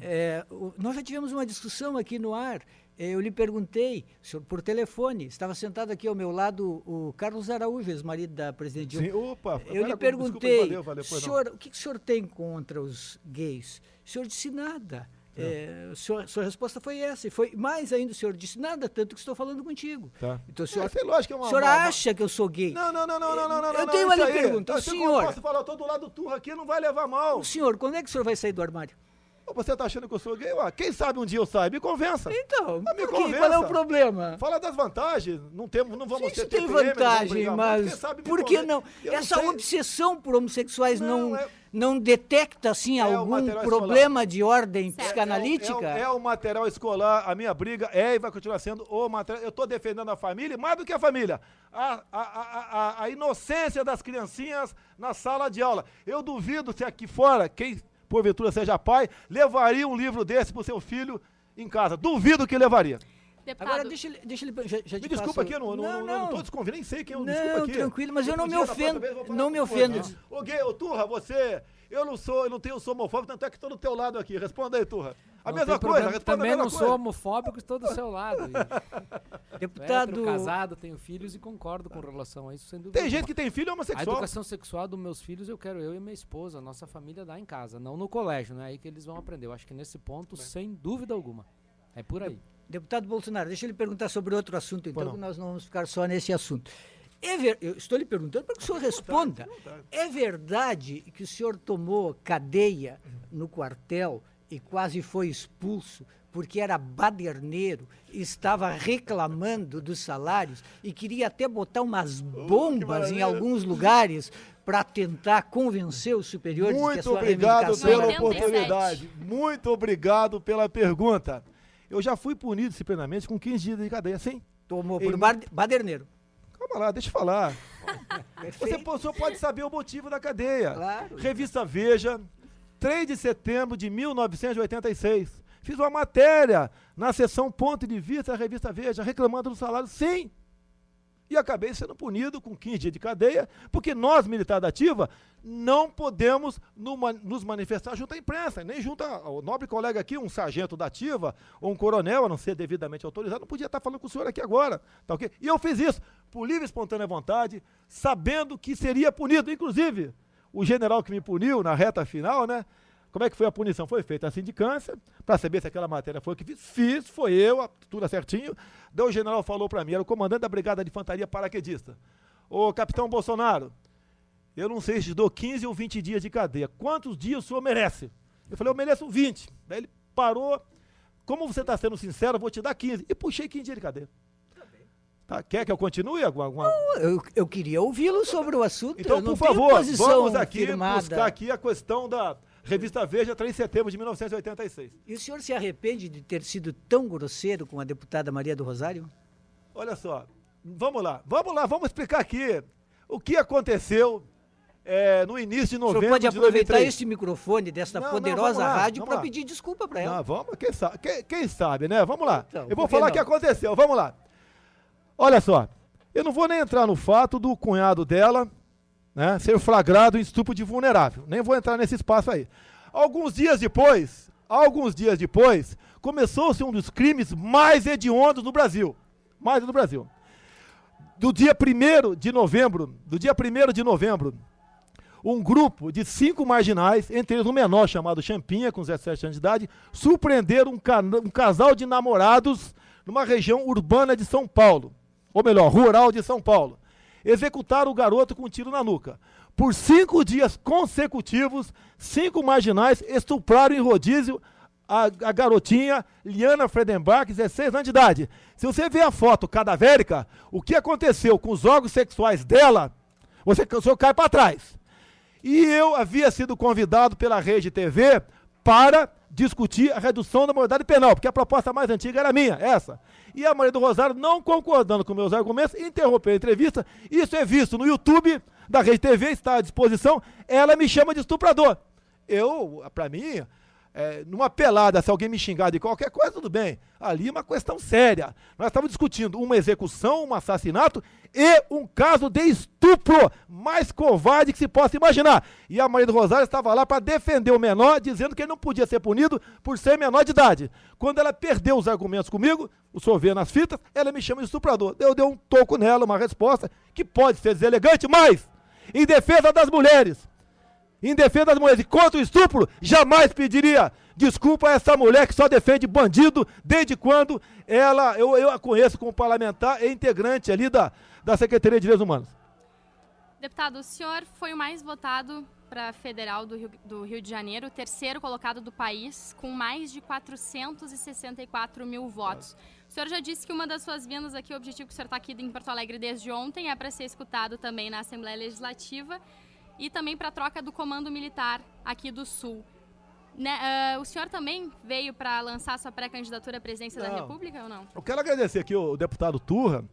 [SPEAKER 2] Nós já tivemos uma discussão aqui no ar, eu lhe perguntei, senhor, por telefone, estava sentado aqui ao meu lado o Carlos Araújo, ex-marido da presidente Dilma.
[SPEAKER 5] Sim, opa.
[SPEAKER 2] Eu lhe perguntei,
[SPEAKER 5] valeu,
[SPEAKER 2] senhor, o que o senhor tem contra os gays? O senhor disse nada. Sua resposta foi essa. E foi mais ainda, o senhor disse nada, tanto que estou falando contigo.
[SPEAKER 5] Tá.
[SPEAKER 2] Então, o senhor,
[SPEAKER 5] lógico que é
[SPEAKER 2] o senhor acha que eu sou gay?
[SPEAKER 5] Não.
[SPEAKER 2] Eu tenho uma pergunta.
[SPEAKER 5] Eu posso falar, eu tô do lado do Turra aqui, não vai levar mal.
[SPEAKER 2] O senhor, quando é que o senhor vai sair do armário?
[SPEAKER 5] Você tá achando que eu sou gay? Ué, quem sabe um dia eu saio? Me convença.
[SPEAKER 2] Então,
[SPEAKER 5] Me
[SPEAKER 2] por quê? Qual é o problema?
[SPEAKER 5] Fala das vantagens. Não vamos ter
[SPEAKER 2] Isso tem
[SPEAKER 5] TPM,
[SPEAKER 2] vantagem, mas
[SPEAKER 5] quem sabe me
[SPEAKER 2] por que
[SPEAKER 5] convence.
[SPEAKER 2] não?
[SPEAKER 5] Eu
[SPEAKER 2] Essa
[SPEAKER 5] sei.
[SPEAKER 2] obsessão por homossexuais
[SPEAKER 5] Não,
[SPEAKER 2] não detecta, assim,
[SPEAKER 5] o
[SPEAKER 2] algum
[SPEAKER 5] material
[SPEAKER 2] problema de ordem
[SPEAKER 3] Certo.
[SPEAKER 2] psicanalítica?
[SPEAKER 5] É o material escolar, a minha briga é e vai continuar sendo o material. Eu estou defendendo a família, mais do que a família. A inocência das criancinhas na sala de aula. Eu duvido se aqui fora, quem porventura seja pai, levaria um livro desse para o seu filho em casa. Duvido que levaria.
[SPEAKER 3] Deputado,
[SPEAKER 2] Agora, deixa ele já
[SPEAKER 5] Me desculpa aqui, eu não estou desconfiando, nem sei quem eu desculpa
[SPEAKER 2] Não,
[SPEAKER 5] aqui.
[SPEAKER 2] tranquilo, mas eu não me
[SPEAKER 5] Outro dia, na
[SPEAKER 2] ofendo.
[SPEAKER 5] próxima vez, eu vou falar
[SPEAKER 2] Não me
[SPEAKER 5] outra coisa.
[SPEAKER 2] ofendo.
[SPEAKER 5] Ô gay, ô Turra, eu sou homofóbico, tanto é que estou do teu lado aqui. Responda aí, Turra. A
[SPEAKER 4] Não
[SPEAKER 5] mesma
[SPEAKER 4] tem
[SPEAKER 5] coisa,
[SPEAKER 4] problema,
[SPEAKER 5] responda
[SPEAKER 4] também
[SPEAKER 5] a mesma
[SPEAKER 4] não
[SPEAKER 5] coisa.
[SPEAKER 4] sou homofóbico, estou do seu lado.
[SPEAKER 2] Deputado,
[SPEAKER 4] Hétero, casado, tenho filhos e concordo com relação a isso, sem dúvida.
[SPEAKER 5] Tem gente
[SPEAKER 4] alguma.
[SPEAKER 5] que tem filho
[SPEAKER 4] A
[SPEAKER 5] homossexual.
[SPEAKER 4] educação sexual dos meus filhos eu quero eu e minha esposa, a nossa família dá em casa, não no colégio, não é aí que eles vão aprender. Eu acho que nesse ponto, sem dúvida alguma, é por aí.
[SPEAKER 2] deputado Bolsonaro, deixa ele perguntar sobre outro assunto, então,
[SPEAKER 5] Não.
[SPEAKER 2] que nós não vamos ficar só nesse assunto. Eu estou lhe perguntando para que o senhor responda. É verdade que o senhor tomou cadeia no quartel e quase foi expulso porque era baderneiro e estava reclamando dos salários e queria até botar umas bombas em alguns lugares para tentar convencer os superiores de que a
[SPEAKER 5] Muito
[SPEAKER 2] sua
[SPEAKER 5] obrigado
[SPEAKER 2] reivindicação
[SPEAKER 5] pela
[SPEAKER 2] era...
[SPEAKER 3] 87.
[SPEAKER 5] oportunidade. Muito obrigado pela pergunta. Eu já fui punido disciplinarmente com 15 dias de cadeia, sim.
[SPEAKER 2] Tomou por
[SPEAKER 5] Em-
[SPEAKER 2] baderneiro.
[SPEAKER 5] Calma lá, deixa eu falar.
[SPEAKER 2] Perfeito.
[SPEAKER 5] O senhor pode saber o motivo da cadeia.
[SPEAKER 2] Claro.
[SPEAKER 5] Revista Veja, 3 de setembro de 1986. Fiz uma matéria na seção Ponto de Vista da Revista Veja, reclamando do salário, sim. E acabei sendo punido com 15 dias de cadeia, porque nós, militares da ativa, não podemos nos manifestar junto à imprensa, nem junto ao nobre colega aqui, um sargento da ativa, ou um coronel, a não ser devidamente autorizado, não podia estar falando com o senhor aqui agora, tá ok? E eu fiz isso, por livre e espontânea vontade, sabendo que seria punido. Inclusive, o general que me puniu na reta final, né? Como é que foi a punição? Foi feita a sindicância, para saber se aquela matéria foi o que fiz, foi eu, tudo certinho. Daí o general falou para mim, era o comandante da Brigada de Infantaria Paraquedista. Ô, capitão Bolsonaro, eu não sei se dou 15 ou 20 dias de cadeia. Quantos dias o senhor merece? Eu falei, eu mereço 20. Daí ele parou, como você está sendo sincero, eu vou te dar 15. E puxei 15 dias de cadeia. Tá, quer que eu continue?
[SPEAKER 2] Eu queria ouvi-lo sobre o assunto.
[SPEAKER 5] Então,
[SPEAKER 2] eu não
[SPEAKER 5] por
[SPEAKER 2] tenho
[SPEAKER 5] favor,
[SPEAKER 2] posição
[SPEAKER 5] vamos aqui
[SPEAKER 2] firmada.
[SPEAKER 5] buscar aqui a questão da Revista Veja, 3 de setembro de 1986.
[SPEAKER 2] E o senhor se arrepende de ter sido tão grosseiro com a deputada Maria do Rosário?
[SPEAKER 5] Olha só, vamos lá, vamos explicar aqui o que aconteceu no início de
[SPEAKER 2] O
[SPEAKER 5] novembro
[SPEAKER 2] senhor pode
[SPEAKER 5] de
[SPEAKER 2] aproveitar
[SPEAKER 5] 2003.
[SPEAKER 2] este microfone desta
[SPEAKER 5] Não,
[SPEAKER 2] poderosa
[SPEAKER 5] vamos lá,
[SPEAKER 2] rádio
[SPEAKER 5] vamos
[SPEAKER 2] para
[SPEAKER 5] lá.
[SPEAKER 2] pedir desculpa para ela.
[SPEAKER 5] Não, vamos, quem sabe, né? Vamos lá.
[SPEAKER 2] Então,
[SPEAKER 5] Eu vou
[SPEAKER 2] por que
[SPEAKER 5] falar o
[SPEAKER 2] não?
[SPEAKER 5] que aconteceu, vamos lá. Olha só, eu não vou nem entrar no fato do cunhado dela, né, ser flagrado em estupro de vulnerável. Nem vou entrar nesse espaço aí. Alguns dias depois, começou-se um dos crimes mais hediondos no Brasil. Mais no Brasil. Do dia 1º de novembro, um grupo de 5 marginais, entre eles um menor chamado Champinha, com 17 anos de idade, surpreenderam um casal de namorados numa região urbana de São Paulo, ou melhor, rural de São Paulo. Executaram o garoto com um tiro na nuca. Por 5 dias consecutivos, 5 marginais estupraram em rodízio a garotinha Liana Fredenbach, 16 anos de idade. Se você ver a foto cadavérica, o que aconteceu com os órgãos sexuais dela, o senhor cai para trás. E eu havia sido convidado pela Rede TV para discutir a redução da maioridade penal, porque a proposta mais antiga era minha, essa. E a Maria do Rosário, não concordando com meus argumentos, interrompeu a entrevista. Isso é visto no YouTube da Rede TV, está à disposição. Ela me chama de estuprador. Para mim, numa pelada, se alguém me xingar de qualquer coisa, tudo bem. Ali é uma questão séria. Nós estamos discutindo uma execução, um assassinato e um caso de estupro mais covarde que se possa imaginar. E a Maria do Rosário estava lá para defender o menor, dizendo que ele não podia ser punido por ser menor de idade. Quando ela perdeu os argumentos comigo, o senhor vê nas fitas, ela me chama de estuprador. Eu dei um toco nela, uma resposta que pode ser deselegante, mas em defesa das mulheres, e contra o estupro, jamais pediria Desculpa essa mulher que só defende bandido, desde quando eu a conheço como parlamentar e integrante ali da Secretaria de Direitos Humanos.
[SPEAKER 3] Deputado, o senhor foi o mais votado para a Federal do Rio de Janeiro, o terceiro colocado do país, com mais de 464 mil votos. O senhor já disse que uma das suas vindas aqui, o objetivo que o senhor está aqui em Porto Alegre desde ontem, é para ser escutado também na Assembleia Legislativa e também para a troca do comando militar aqui do Sul. O senhor também veio para lançar sua pré-candidatura à presidência da República ou não?
[SPEAKER 5] Eu quero agradecer aqui o deputado Turra,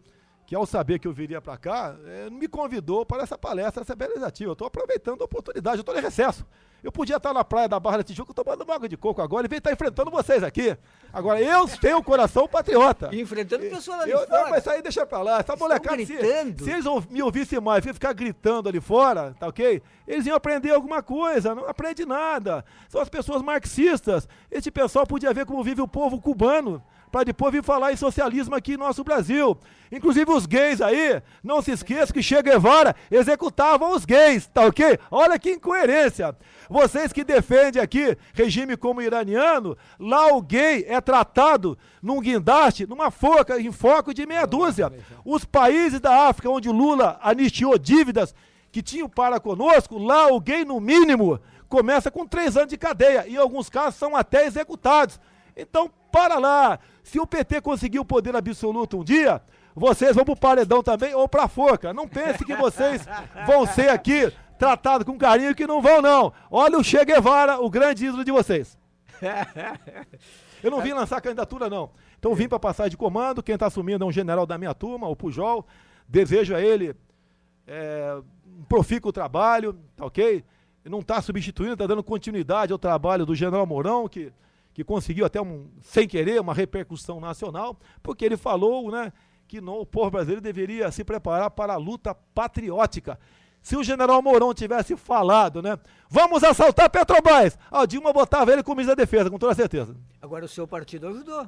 [SPEAKER 5] que ao saber que eu viria para cá, me convidou para essa palestra, essa Assembleia Legislativa. Eu estou aproveitando a oportunidade, eu estou em recesso. Eu podia estar na praia da Barra da Tijuca tomando uma água de coco agora e veio estar enfrentando vocês aqui. Agora, eu tenho o coração patriota.
[SPEAKER 2] E enfrentando pessoas lá de fora.
[SPEAKER 5] Não, mas isso aí deixa pra lá. Essa molecada, se eles me ouvissem mais, ficar gritando ali fora, tá ok? Eles iam aprender alguma coisa, não aprende nada. São as pessoas marxistas. Esse pessoal podia ver como vive o povo cubano, para depois vir falar em socialismo aqui no nosso Brasil. Inclusive os gays aí, não se esqueça que Che Guevara executavam os gays, tá ok? Olha que incoerência. Vocês que defendem aqui regime como iraniano, lá o gay é tratado num guindaste, numa forca, em foco de meia dúzia. Os países da África onde o Lula anistiou dívidas que tinham para conosco, lá o gay no mínimo começa com 3 anos de cadeia e em alguns casos são até executados. Então, para lá. Se o PT conseguir o poder absoluto um dia, vocês vão pro paredão também ou pra forca. Não pense que vocês vão ser aqui tratados com carinho, que não vão, não. Olha o Che Guevara, o grande ídolo de vocês. Eu não vim lançar candidatura, não. Então, vim para passar de comando. Quem está assumindo é um general da minha turma, o Pujol. Desejo a ele um profícuo trabalho, tá ok? Não está substituindo, está dando continuidade ao trabalho do general Mourão, que conseguiu até, sem querer, uma repercussão nacional, porque ele falou, né, que o povo brasileiro deveria se preparar para a luta patriótica. Se o general Mourão tivesse falado, né, vamos assaltar Petrobras, a Dilma botava ele como ministro da Defesa, com toda certeza.
[SPEAKER 2] Agora o seu partido ajudou.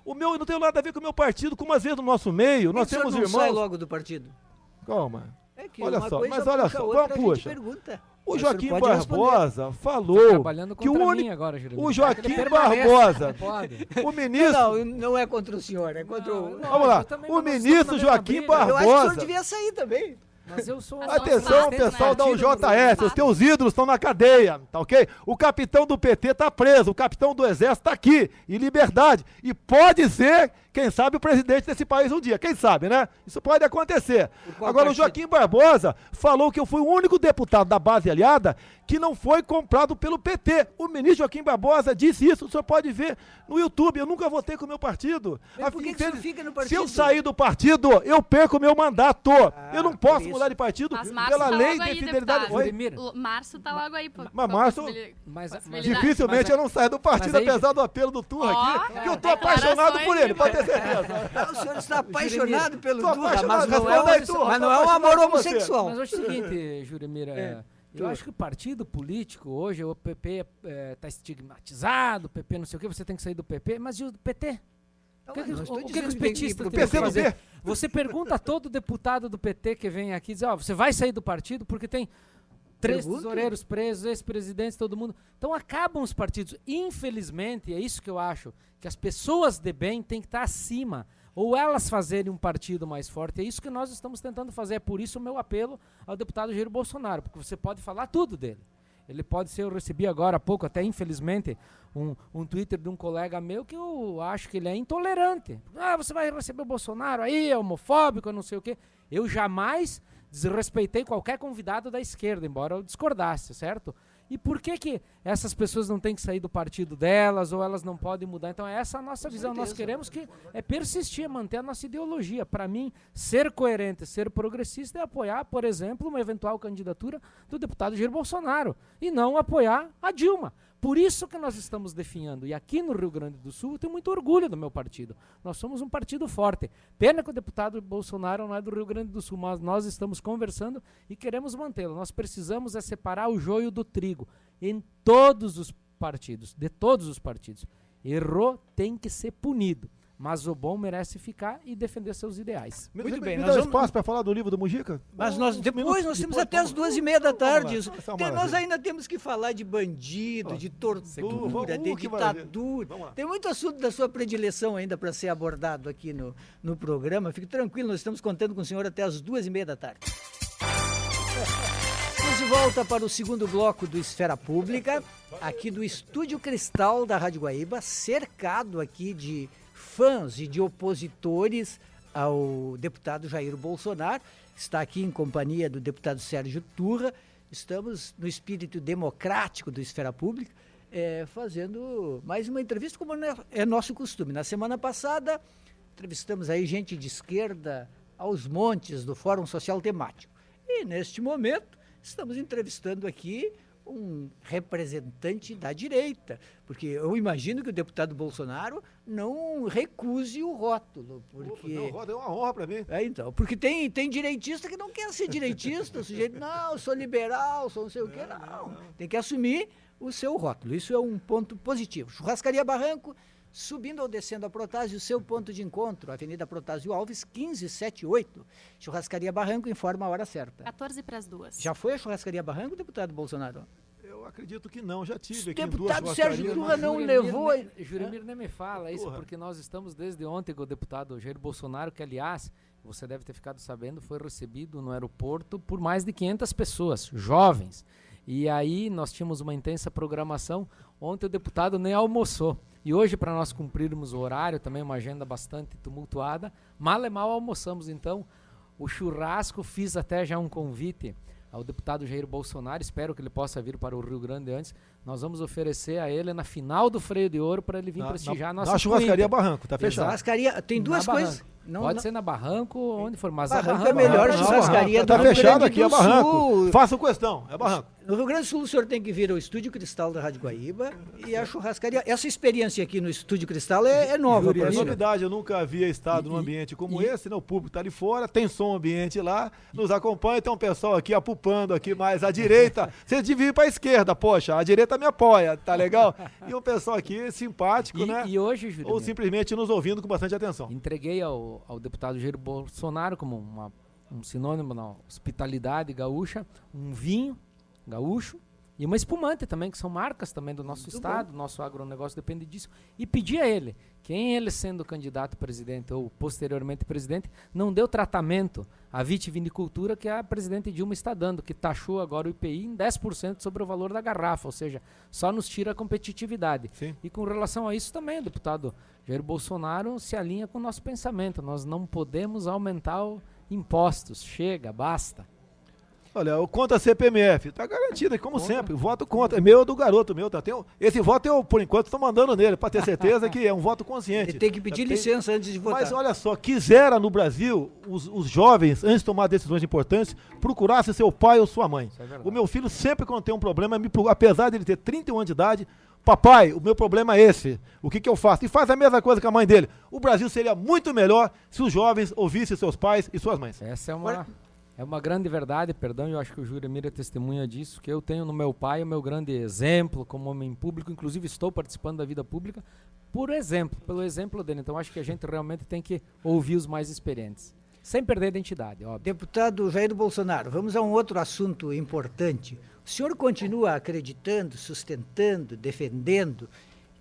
[SPEAKER 5] O meu não tem nada a ver com o meu partido, como às vezes no nosso meio, nós temos irmãos...
[SPEAKER 2] sai logo do partido?
[SPEAKER 5] Calma.
[SPEAKER 2] Que
[SPEAKER 5] olha só, mas
[SPEAKER 2] olha
[SPEAKER 5] só, vamos, puxa. O Joaquim Barbosa falou que o único... O Joaquim Barbosa, o ministro...
[SPEAKER 2] Não é contra o senhor, é contra o...
[SPEAKER 5] Vamos lá, o ministro Joaquim Barbosa...
[SPEAKER 2] Eu acho que o senhor devia sair também.
[SPEAKER 4] Mas eu sou...
[SPEAKER 5] Atenção, pessoal da UJS, os teus ídolos estão na cadeia, tá ok? O capitão do PT tá preso, o capitão do Exército tá aqui, em liberdade. E pode ser, quem sabe, o presidente desse país um dia. Quem sabe, né? Isso pode acontecer. Agora, o Joaquim Barbosa falou que eu fui o único deputado da base aliada que não foi comprado pelo PT. O ministro Joaquim Barbosa disse isso, o senhor pode ver no YouTube. Eu nunca votei com o meu partido.
[SPEAKER 2] Mas por que o senhor fica no partido?
[SPEAKER 5] Se eu sair do partido, eu perco o meu mandato. Eu não posso mudar de partido pela lei de fidelidade.
[SPEAKER 3] O Márcio tá logo aí.
[SPEAKER 5] Mas Márcio, dificilmente eu não saio do partido, apesar do apelo do Turra aqui, que eu tô apaixonado por ele, pode ter certeza.
[SPEAKER 2] O senhor está apaixonado pelo
[SPEAKER 5] Turra,
[SPEAKER 2] mas não é um amor homossexual.
[SPEAKER 4] Mas é o seguinte, Juremira, eu acho que o partido político hoje, o PP está estigmatizado, o PP não sei o que, você tem que sair do PP, mas e o PT? O que os petistas têm que fazer? Você pergunta a todo deputado do PT que vem aqui, diz, você vai sair do partido porque tem 3 tesoureiros presos, ex-presidentes, todo mundo. Então acabam os partidos. Infelizmente, é isso que eu acho, que as pessoas de bem têm que estar acima, ou elas fazerem um partido mais forte. É isso que nós estamos tentando fazer. É por isso o meu apelo ao deputado Jair Bolsonaro, porque você pode falar tudo dele. Ele pode ser, eu recebi agora há pouco, até infelizmente, um Twitter de um colega meu que eu acho que ele é intolerante. Você vai receber o Bolsonaro aí, é homofóbico, não sei o quê. Eu jamais desrespeitei qualquer convidado da esquerda, embora eu discordasse, certo? E por que essas pessoas não têm que sair do partido delas, ou elas não podem mudar? Então essa é a nossa visão. Nós queremos que persistir, manter a nossa ideologia. Para mim, ser coerente, ser progressista é apoiar, por exemplo, uma eventual candidatura do deputado Jair Bolsonaro, e não apoiar a Dilma. Por isso que nós estamos definhando. E aqui no Rio Grande do Sul eu tenho muito orgulho do meu partido. Nós somos um partido forte. Pena que o deputado Bolsonaro não é do Rio Grande do Sul, mas nós estamos conversando e queremos mantê-lo. Nós precisamos separar o joio do trigo em todos os partidos, de todos os partidos. Errou, tem que ser punido. mas o bom merece ficar e defender seus ideais.
[SPEAKER 2] Muito bem,
[SPEAKER 5] Me
[SPEAKER 2] nós
[SPEAKER 5] dá
[SPEAKER 2] vamos-
[SPEAKER 5] espaço para falar do livro do Mujica?
[SPEAKER 2] Mas
[SPEAKER 5] Minutos,
[SPEAKER 2] nós temos
[SPEAKER 5] depois,
[SPEAKER 2] até as 2h30 da tarde.
[SPEAKER 5] Vamos lá, essa é uma
[SPEAKER 2] Nós
[SPEAKER 5] maravilha.
[SPEAKER 2] ainda temos que falar de bandido, de tortura, de
[SPEAKER 5] que maravilha.
[SPEAKER 2] ditadura.
[SPEAKER 5] Vamos lá.
[SPEAKER 2] Tem muito assunto da sua predileção ainda para ser abordado aqui no programa. Fique tranquilo, nós estamos contando com o senhor até as 2h30 da tarde. Estamos de volta para o segundo bloco do Esfera Pública, aqui do Estúdio Cristal da Rádio Guaíba, cercado aqui de fãs e de opositores ao deputado Jair Bolsonaro. Está aqui em companhia do deputado Sérgio Turra. Estamos no espírito democrático do Esfera Pública, fazendo mais uma entrevista, como é nosso costume. Na semana passada, entrevistamos aí gente de esquerda aos montes do Fórum Social Temático. E neste momento, estamos entrevistando aqui um representante da direita, porque eu imagino que o deputado Bolsonaro não recuse o rótulo, porque...
[SPEAKER 5] Não, Roda, é uma honra para mim.
[SPEAKER 2] Então, porque tem direitista que não quer ser direitista, o sujeito, não, eu sou liberal, sou não sei o quê, não. Tem que assumir o seu rótulo, isso é um ponto positivo. Churrascaria Barranco, subindo ou descendo a Protásio, o seu ponto de encontro, Avenida Protásio Alves, 1578. Churrascaria Barranco informa a hora certa.
[SPEAKER 3] 14 para as 2.
[SPEAKER 2] Já foi a Churrascaria Barranco, deputado Bolsonaro?
[SPEAKER 5] Eu acredito que não, já tive
[SPEAKER 2] O
[SPEAKER 5] aqui em duas
[SPEAKER 2] deputado Sérgio
[SPEAKER 5] churrascarias,
[SPEAKER 2] Turra
[SPEAKER 5] mas-
[SPEAKER 2] não levou...
[SPEAKER 4] Juramir nem me fala isso,
[SPEAKER 5] Porra.
[SPEAKER 4] porque nós estamos desde ontem com o deputado Jair Bolsonaro, que aliás, você deve ter ficado sabendo, foi recebido no aeroporto por mais de 500 pessoas, jovens. E aí nós tínhamos uma intensa programação. Ontem o deputado nem almoçou. E hoje, para nós cumprirmos o horário, também uma agenda bastante tumultuada, mal e mal almoçamos. Então, o churrasco, fiz até já um convite ao deputado Jair Bolsonaro, espero que ele possa vir para o Rio Grande antes. Nós vamos oferecer a ele na final do Freio de Ouro para ele vir prestigiar a nossa
[SPEAKER 5] Na churrascaria
[SPEAKER 4] Expo Inter.
[SPEAKER 5] Barranco, tá fechado.
[SPEAKER 2] Churrascaria, tem duas
[SPEAKER 4] Na
[SPEAKER 2] coisas...
[SPEAKER 4] Barranco.
[SPEAKER 2] Não,
[SPEAKER 4] Pode
[SPEAKER 2] não-
[SPEAKER 4] ser na Barranco, onde for, mas
[SPEAKER 2] Barranco
[SPEAKER 4] a
[SPEAKER 2] é melhor
[SPEAKER 4] Barranco,
[SPEAKER 2] churrascaria
[SPEAKER 5] Tá
[SPEAKER 2] do Rio
[SPEAKER 5] fechado
[SPEAKER 2] Grande
[SPEAKER 5] aqui, é
[SPEAKER 2] do
[SPEAKER 5] Barranco.
[SPEAKER 2] Sul.
[SPEAKER 5] Faça questão, é Barranco.
[SPEAKER 2] No Rio Grande do Sul, o senhor tem que vir ao Estúdio Cristal da Rádio Guaíba e a churrascaria. Essa experiência aqui no Estúdio Cristal é nova
[SPEAKER 4] Júri,
[SPEAKER 2] para
[SPEAKER 5] É
[SPEAKER 2] o senhor.
[SPEAKER 5] novidade, eu nunca havia estado num ambiente como esse, né? O público está ali fora, tem som ambiente lá, nos acompanha, tem um pessoal aqui apupando aqui mais à direita. Vocês deviam ir para a esquerda, poxa, a direita me apoia, tá legal? E um pessoal aqui simpático, né?
[SPEAKER 4] E hoje, Júlio,
[SPEAKER 5] Ou simplesmente nos ouvindo com bastante atenção.
[SPEAKER 4] entreguei ao deputado Jair Bolsonaro como um sinônimo na hospitalidade gaúcha, um vinho gaúcho e uma espumante também, que são marcas também do nosso estado, nosso agronegócio depende disso. E pedi a ele, quem ele sendo candidato a presidente ou posteriormente presidente, não deu tratamento à vitivinicultura que a presidente Dilma está dando, que taxou agora o IPI em 10% sobre o valor da garrafa, ou seja, só nos tira a competitividade.
[SPEAKER 5] Sim.
[SPEAKER 4] E com relação a isso também, o deputado Jair Bolsonaro se alinha com o nosso pensamento. Nós não podemos aumentar impostos. Chega, basta.
[SPEAKER 5] Olha, o contra a CPMF, tá garantido, como sempre, voto contra, é meu ou do garoto meu, tá? Esse voto eu, por enquanto, estou mandando nele, para ter certeza que é um voto consciente.
[SPEAKER 2] Ele tem que pedir licença antes de votar.
[SPEAKER 5] Mas olha só, quisera no Brasil, os jovens, antes de tomar decisões importantes, procurassem seu pai ou sua mãe.
[SPEAKER 4] Isso é verdade.
[SPEAKER 5] O meu filho sempre, quando tem um problema, apesar de ele ter 31 anos de idade, papai, o meu problema é esse, o que eu faço? E faz a mesma coisa que a mãe dele. O Brasil seria muito melhor se os jovens ouvissem seus pais e suas mães.
[SPEAKER 4] Essa é uma grande verdade, perdão, eu acho que o Juramir é testemunha disso, que eu tenho no meu pai o meu grande exemplo como homem público, inclusive estou participando da vida pública pelo exemplo dele. Então acho que a gente realmente tem que ouvir os mais experientes, sem perder a identidade, óbvio.
[SPEAKER 2] Deputado Jair Bolsonaro, vamos a um outro assunto importante. O senhor continua acreditando, sustentando, defendendo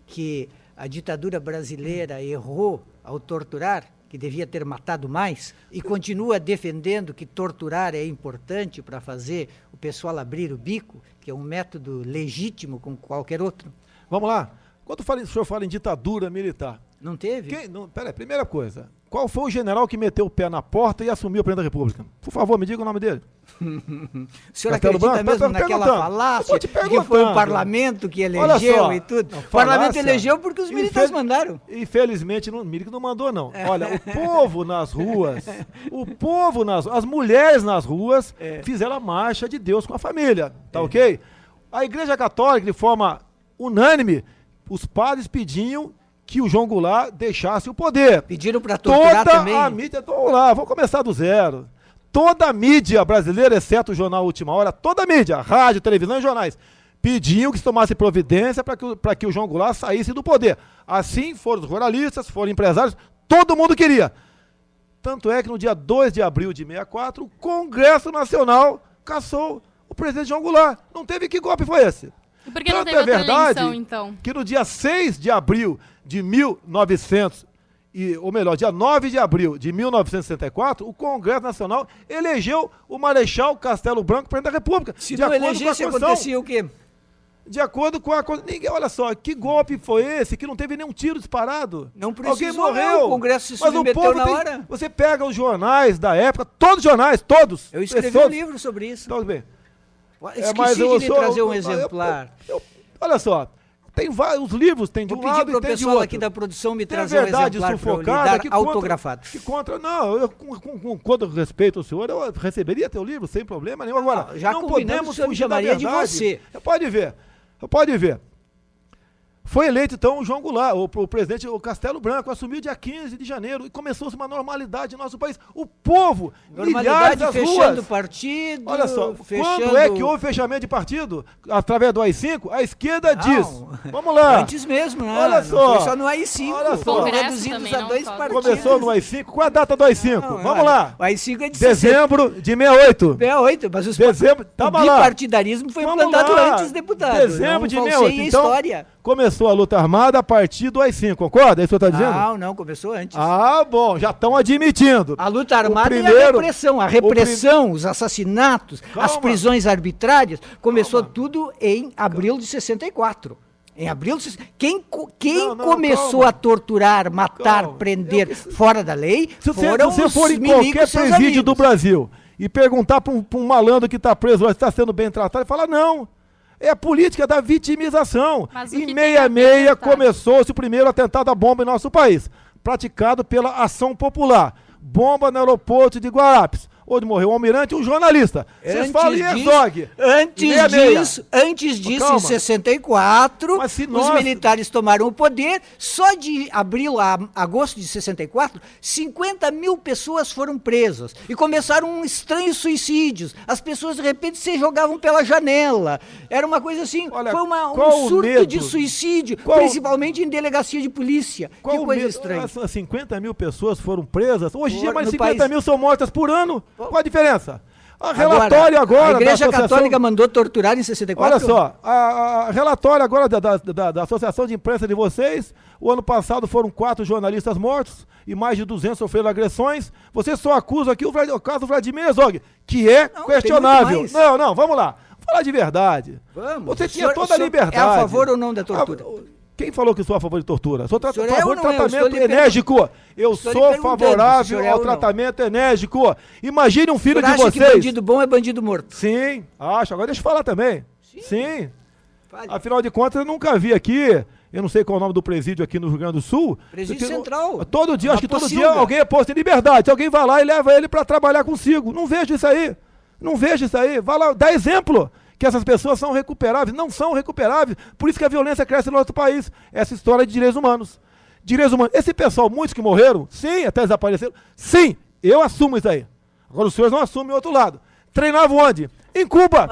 [SPEAKER 2] que a ditadura brasileira errou ao torturar, que devia ter matado mais, e continua defendendo que torturar é importante para fazer o pessoal abrir o bico, que é um método legítimo como qualquer outro?
[SPEAKER 5] Vamos lá. Quando o senhor fala em ditadura militar,
[SPEAKER 2] Não teve?
[SPEAKER 5] peraí, primeira coisa, qual foi o general que meteu o pé na porta e assumiu a presidência da República? Por favor, me diga o nome dele.
[SPEAKER 2] O senhor
[SPEAKER 5] Castelo
[SPEAKER 2] acredita
[SPEAKER 5] Branco?
[SPEAKER 2] mesmo
[SPEAKER 5] Tá
[SPEAKER 2] naquela
[SPEAKER 5] perguntando.
[SPEAKER 2] falácia
[SPEAKER 5] Eu tô te
[SPEAKER 2] de que foi
[SPEAKER 5] perguntando.
[SPEAKER 2] o parlamento que
[SPEAKER 5] Olha
[SPEAKER 2] elegeu
[SPEAKER 5] só.
[SPEAKER 2] e tudo?
[SPEAKER 5] Não,
[SPEAKER 2] O parlamento
[SPEAKER 5] falácia.
[SPEAKER 2] elegeu porque os militares mandaram.
[SPEAKER 5] Infelizmente, o Milico não mandou, não. Olha, o povo nas ruas, as mulheres nas ruas fizeram a marcha de Deus com a família, tá ok? A Igreja Católica, de forma unânime, os padres pediam que o João Goulart deixasse o poder.
[SPEAKER 2] Pediram para torturar
[SPEAKER 5] Toda
[SPEAKER 2] também.
[SPEAKER 5] a mídia, vamos lá, vamos começar do zero. Toda a mídia brasileira, exceto o jornal Última Hora, toda a mídia, rádio, televisão e jornais, pediam que se tomasse providência para que o João Goulart saísse do poder. Assim foram os ruralistas, foram empresários, todo mundo queria. Tanto é que no dia 2 de abril de 64, o Congresso Nacional cassou o presidente João Goulart. Não teve, que golpe foi esse?
[SPEAKER 3] E por que não teve outra eleição, então?
[SPEAKER 5] Que no dia 6 de abril de 9 de abril de 1964, o Congresso Nacional elegeu o Marechal Castelo Branco presidente da República.
[SPEAKER 2] Se não elegesse, acontecia o quê?
[SPEAKER 5] De acordo com a... Ninguém, olha só, que golpe foi esse que não teve nenhum tiro disparado?
[SPEAKER 2] Não precisou,
[SPEAKER 5] alguém morreu.
[SPEAKER 2] O Congresso se
[SPEAKER 5] mas
[SPEAKER 2] submeteu
[SPEAKER 5] o povo
[SPEAKER 2] na hora.
[SPEAKER 5] Você pega os jornais da época, todos os jornais, todos.
[SPEAKER 2] Eu escrevi um livro sobre isso.
[SPEAKER 5] Todos bem.
[SPEAKER 2] Esqueci de lhe trazer um exemplar.
[SPEAKER 5] Olha só, tem vários livros, tem de um lado e tem de outro.
[SPEAKER 2] Vou pedir pro pessoal aqui da produção me trazer um exemplar para eu lhe dar autografado.
[SPEAKER 5] Com todo respeito ao senhor, eu receberia teu livro sem problema nenhum. Agora,
[SPEAKER 2] já
[SPEAKER 5] não podemos fugir da verdade.
[SPEAKER 2] De você.
[SPEAKER 5] Pode ver. Foi eleito, então, o João Goulart, o presidente, o Castelo Branco, assumiu dia 15 de janeiro e começou-se uma normalidade em nosso país. O povo, milhares das
[SPEAKER 2] fechando
[SPEAKER 5] ruas.
[SPEAKER 2] Partido.
[SPEAKER 5] Olha só, quando é que houve fechamento de partido? Através do AI-5, a esquerda diz. Vamos lá.
[SPEAKER 2] Antes mesmo, né?
[SPEAKER 5] Olha só.
[SPEAKER 2] Foi só no AI-5.
[SPEAKER 5] Olha só.
[SPEAKER 3] Foram
[SPEAKER 2] reduzidos a 2 partidos.
[SPEAKER 5] Começou no AI-5. Qual a data do AI-5? Vamos lá.
[SPEAKER 2] O AI-5 é de
[SPEAKER 5] dezembro de 68.
[SPEAKER 2] 68, mas o bipartidarismo foi implantado antes, deputado.
[SPEAKER 5] Dezembro de 68. Então,
[SPEAKER 2] história.
[SPEAKER 5] Começou a luta armada a partir do AI-5, concorda? É isso que você está dizendo?
[SPEAKER 2] Não, começou antes.
[SPEAKER 5] Ah, bom, já estão admitindo.
[SPEAKER 2] A luta armada e a repressão, os assassinatos, as prisões arbitrárias, começou tudo em abril de 64. Em abril de... Quem começou a torturar, matar, prender fora da lei foram os milicos. Se você for em qualquer presídio do Brasil
[SPEAKER 5] e perguntar para um malandro que está preso lá se está sendo bem tratado, ele fala não. É a política da vitimização. Em 66 começou-se o primeiro atentado à bomba em nosso país, praticado pela Ação Popular. Bomba no aeroporto de Guararapes, onde morreu um almirante e um jornalista. Vocês falam em Herzog.
[SPEAKER 2] Antes disso, em 64, os militares tomaram o poder. Só de abril a agosto de 64, 50 mil pessoas foram presas. E começaram estranhos suicídios. As pessoas, de repente, se jogavam pela janela. Era uma coisa assim,
[SPEAKER 5] olha,
[SPEAKER 2] foi um surto de suicídio, principalmente em delegacia de polícia. Que coisa estranha.
[SPEAKER 5] Essas 50 mil pessoas foram presas. Hoje em dia, mais 50 mil são mortas por ano. Qual a diferença? Relatório agora
[SPEAKER 2] a Igreja Católica mandou torturar em 64?
[SPEAKER 5] Olha só, a relatório agora da Associação de Imprensa de vocês, o ano passado foram 4 jornalistas mortos e mais de 200 sofreram agressões. Vocês só acusam aqui o caso Vladimir Herzog, que é questionável. Não, vamos lá. Falar de verdade.
[SPEAKER 2] Vamos.
[SPEAKER 5] Você tinha toda a liberdade.
[SPEAKER 2] É a favor ou não da tortura?
[SPEAKER 5] Quem falou que sou a favor de tortura? Sou a favor de tratamento enérgico. Eu sou favorável ao tratamento enérgico. Imagine um filho de vocês.
[SPEAKER 2] Que bandido bom é bandido morto?
[SPEAKER 5] Sim, acho. Agora deixa eu falar também. Sim. Afinal de contas, eu nunca vi aqui, eu não sei qual é o nome do presídio aqui no Rio Grande do Sul.
[SPEAKER 2] Presídio Central.
[SPEAKER 5] Todo dia, acho que todo dia alguém é posto em liberdade. Alguém vai lá e leva ele para trabalhar consigo. Não vejo isso aí. Vai lá, dá exemplo. Que essas pessoas são recuperáveis, não são recuperáveis, por isso que a violência cresce no nosso país. Essa história de direitos humanos. Esse pessoal, muitos que morreram, sim, até desapareceram, sim, eu assumo isso aí. Agora os senhores não assumem o outro lado. Treinavam onde? Em Cuba.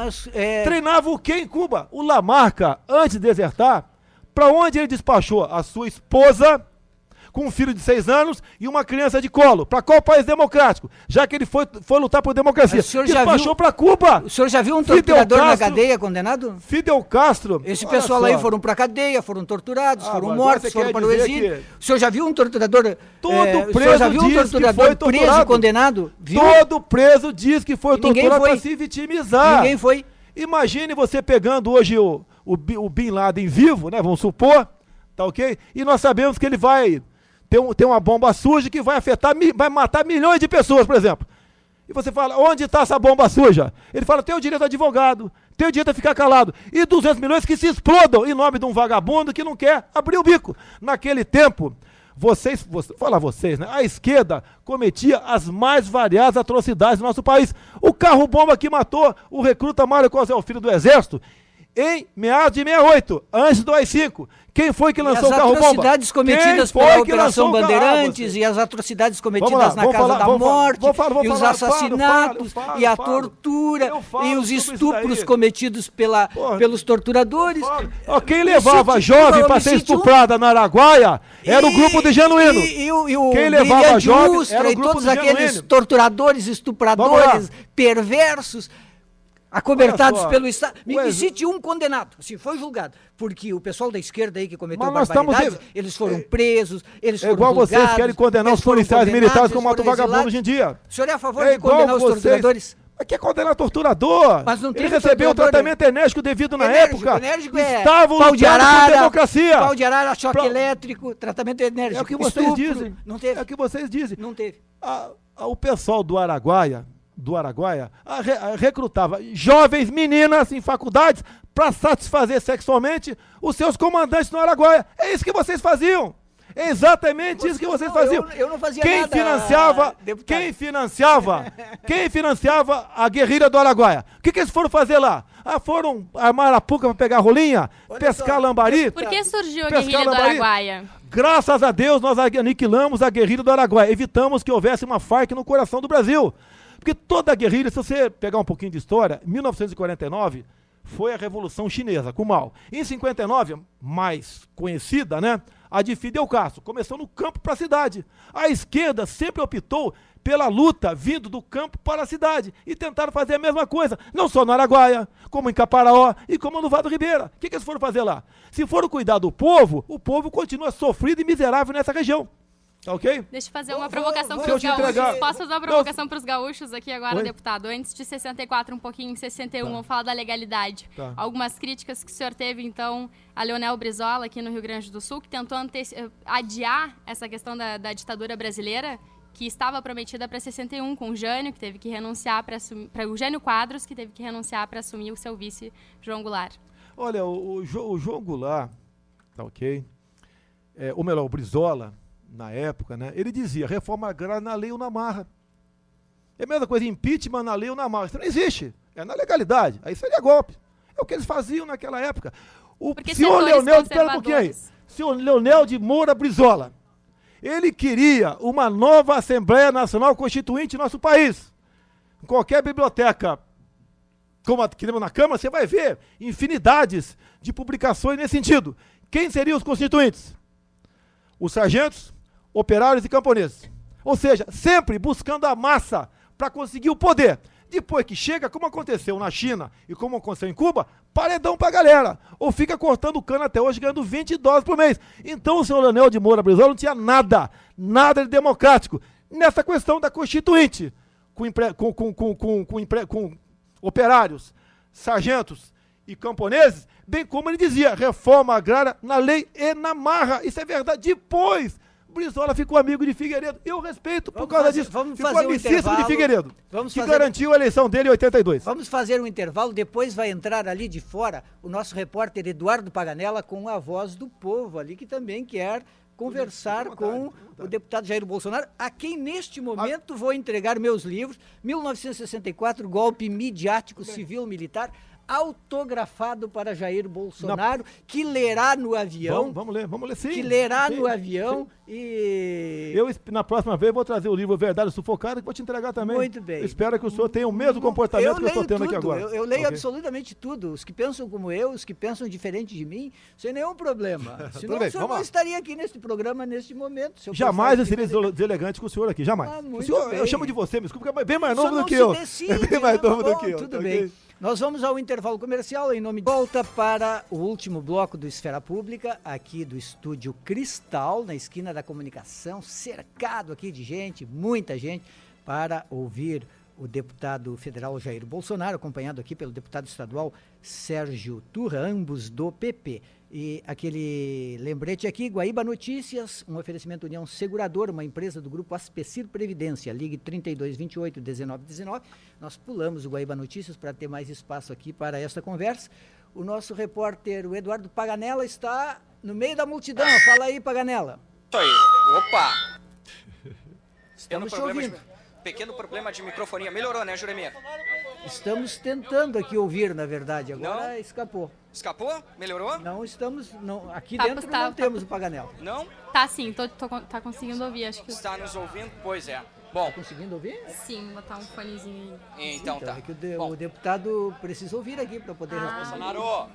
[SPEAKER 5] Treinava o quê em Cuba? O Lamarca, antes de desertar, para onde ele despachou? A sua esposa, com um filho de 6 anos e uma criança de colo. Para qual país democrático? Já que ele foi lutar por democracia. Despachou para Cuba.
[SPEAKER 2] O senhor já viu um torturador na cadeia condenado?
[SPEAKER 5] Fidel Castro.
[SPEAKER 2] Esse pessoal aí foram para cadeia, foram torturados, foram mortos, foram para o exílio. O senhor já viu um torturador...
[SPEAKER 5] Todo preso diz que foi torturado.
[SPEAKER 2] Preso e condenado?
[SPEAKER 5] Viu? Todo preso diz que foi torturado para se vitimizar.
[SPEAKER 2] Ninguém foi.
[SPEAKER 5] Imagine você pegando hoje o Bin Laden vivo, né? Vamos supor, tá ok? E nós sabemos que ele vai... Tem uma bomba suja que vai matar milhões de pessoas, por exemplo. E você fala, onde está essa bomba suja? Ele fala, tem o direito a advogado, tem o direito a ficar calado. E 200 milhões que se explodam em nome de um vagabundo que não quer abrir o bico. Naquele tempo, vocês, né? A esquerda cometia as mais variadas atrocidades no nosso país. O carro-bomba que matou o recruta Mário Cosel, filho do Exército, em meados de 68, antes do AI-5. Quem foi que lançou o carro-bomba?
[SPEAKER 2] As atrocidades cometidas pela Operação Bandeirantes e as atrocidades cometidas na Casa da Morte, e os assassinatos, e a tortura, e os estupros cometidos pelos torturadores.
[SPEAKER 5] Quem levava jovem para ser estuprada na Araguaia era o grupo de Genuíno.
[SPEAKER 2] Quem levava jovem era o grupo de Genuíno. E todos aqueles torturadores, estupradores, perversos, acobertados pelo Estado. Me cite um condenado, assim, foi julgado. Porque o pessoal da esquerda aí que cometeu barbaridades, eles foram presos, eles foram
[SPEAKER 5] igual
[SPEAKER 2] julgados.
[SPEAKER 5] Vocês querem condenar os policiais militares como matam vagabundo hoje em dia.
[SPEAKER 2] O senhor é a favor de condenar os torturadores?
[SPEAKER 5] Mas quer condenar torturador?
[SPEAKER 2] Mas não
[SPEAKER 5] ele recebeu o tratamento enérgico devido na época.
[SPEAKER 2] Enérgico
[SPEAKER 5] estavam lutando por democracia.
[SPEAKER 2] Pau de arara, choque elétrico, tratamento enérgico.
[SPEAKER 5] É o que vocês dizem.
[SPEAKER 2] Não teve.
[SPEAKER 5] É o que vocês dizem.
[SPEAKER 2] Não teve.
[SPEAKER 5] O pessoal do Araguaia recrutava jovens meninas em faculdades para satisfazer sexualmente os seus comandantes no Araguaia. É isso que vocês faziam. É exatamente isso que vocês faziam.
[SPEAKER 2] Eu não fazia
[SPEAKER 5] quem
[SPEAKER 2] nada,
[SPEAKER 5] quem financiava a guerrilha do Araguaia? O que eles foram fazer lá? Foram armar a puca para pegar rolinha, pescar lambari.
[SPEAKER 3] Por que surgiu a guerrilha do Araguaia?
[SPEAKER 5] Graças a Deus nós aniquilamos a guerrilha do Araguaia. Evitamos que houvesse uma Farc no coração do Brasil. Porque toda a guerrilha, se você pegar um pouquinho de história, 1949 foi a Revolução Chinesa, com Mao. Em 59, mais conhecida, né? A de Fidel Castro. Começou no campo para a cidade. A esquerda sempre optou pela luta vindo do campo para a cidade. E tentaram fazer a mesma coisa. Não só no Araguaia, como em Caparaó e como no Vado Ribeira. O que eles foram fazer lá? Se foram cuidar do povo, o povo continua sofrido e miserável nessa região. Ok?
[SPEAKER 3] Deixa eu fazer uma provocação para os gaúchos. Posso fazer uma provocação para os gaúchos aqui agora, deputado? Antes de 64, um pouquinho em 61, vamos falar da legalidade. Algumas críticas que o senhor teve, então, a Leonel Brizola, aqui no Rio Grande do Sul, que tentou adiar essa questão da ditadura brasileira, que estava prometida para 61, com o Jânio, que teve que renunciar para o Jânio Quadros, que teve que renunciar para assumir o seu vice, João Goulart.
[SPEAKER 5] Olha, o João Goulart, tá ok? Ou melhor, o Brizola, na época, né, ele dizia, reforma agrária na lei ou na marra. É a mesma coisa, impeachment na lei ou na marra. Isso não existe, é na legalidade. Aí seria golpe. É o que eles faziam naquela época. O senhor Leonel, espera um pouquinho aí, senhor Leonel de Moura Brizola, ele queria uma nova Assembleia Nacional Constituinte em nosso país. Em qualquer biblioteca, como aqui na Câmara, você vai ver infinidades de publicações nesse sentido. Quem seriam os constituintes? Os sargentos, operários e camponeses. Ou seja, sempre buscando a massa para conseguir o poder. Depois que chega, como aconteceu na China e como aconteceu em Cuba, paredão para a galera. Ou fica cortando cana até hoje, ganhando $20 por mês. Então o senhor Leonel de Moura Brizola não tinha nada de democrático nessa questão da constituinte, com operários, sargentos e camponeses, bem como ele dizia, reforma agrária na lei e na marra. Isso é verdade. Depois, Brizola ficou amigo de Figueiredo. Eu respeito por causa disso. Ficou amicíssimo de Figueiredo, que garantiu a eleição dele em 82.
[SPEAKER 2] Vamos fazer um intervalo, depois vai entrar ali de fora o nosso repórter Eduardo Paganella com a voz do povo ali, que também quer conversar com o deputado Jair Bolsonaro, a quem neste momento vou entregar meus livros, 1964, golpe midiático civil-militar, autografado para Jair Bolsonaro, que lerá no avião.
[SPEAKER 5] Vamos ler sim.
[SPEAKER 2] Que lerá no avião e...
[SPEAKER 5] Eu, na próxima vez, vou trazer o livro Verdade Sufocada, que vou te entregar também.
[SPEAKER 2] Muito bem.
[SPEAKER 5] Espero que o senhor tenha o mesmo comportamento que eu estou tendo aqui agora.
[SPEAKER 2] Eu leio absolutamente tudo. Os que pensam como eu, os que pensam diferente de mim, sem nenhum problema. Senão o senhor não estaria aqui neste programa, neste momento.
[SPEAKER 5] Jamais eu seria deselegante com o senhor aqui, jamais. Eu chamo de você, me desculpa, porque é bem mais novo do que eu. É bem mais novo do que eu.
[SPEAKER 2] Tudo bem. Nós vamos ao intervalo comercial em nome de volta para o último bloco do Esfera Pública, aqui do Estúdio Cristal, na esquina da comunicação, cercado aqui de gente, muita gente, para ouvir o deputado federal Jair Bolsonaro, acompanhado aqui pelo deputado estadual Sérgio Turra, ambos do PP. E aquele lembrete aqui, Guaíba Notícias, um oferecimento União Seguradora, uma empresa do grupo Aspecir Previdência, ligue 3228-1919. Nós pulamos o Guaíba Notícias para ter mais espaço aqui para esta conversa. O nosso repórter, o Eduardo Paganella, está no meio da multidão. Fala aí, Paganella.
[SPEAKER 6] Isso aí. Opa!
[SPEAKER 2] Estamos te ouvindo.
[SPEAKER 6] pequeno problema de microfonia. Melhorou, né, Juremir?
[SPEAKER 2] Estamos tentando aqui ouvir, na verdade. Agora
[SPEAKER 6] Não?
[SPEAKER 2] escapou.
[SPEAKER 6] Escapou? Melhorou?
[SPEAKER 2] Não estamos. Não, aqui
[SPEAKER 3] Tá,
[SPEAKER 2] dentro
[SPEAKER 3] tá,
[SPEAKER 2] não
[SPEAKER 3] tá.
[SPEAKER 2] temos o Paganel.
[SPEAKER 6] Não?
[SPEAKER 3] Tá sim, tá conseguindo ouvir, acho que
[SPEAKER 6] Está nos ouvindo? Pois é. Bom,
[SPEAKER 2] Conseguindo ouvir?
[SPEAKER 3] sim, botar um fonezinho aí.
[SPEAKER 6] então tá.
[SPEAKER 2] É que
[SPEAKER 6] Bom,
[SPEAKER 2] o deputado precisa ouvir aqui para poder responder.
[SPEAKER 6] Bolsonaro,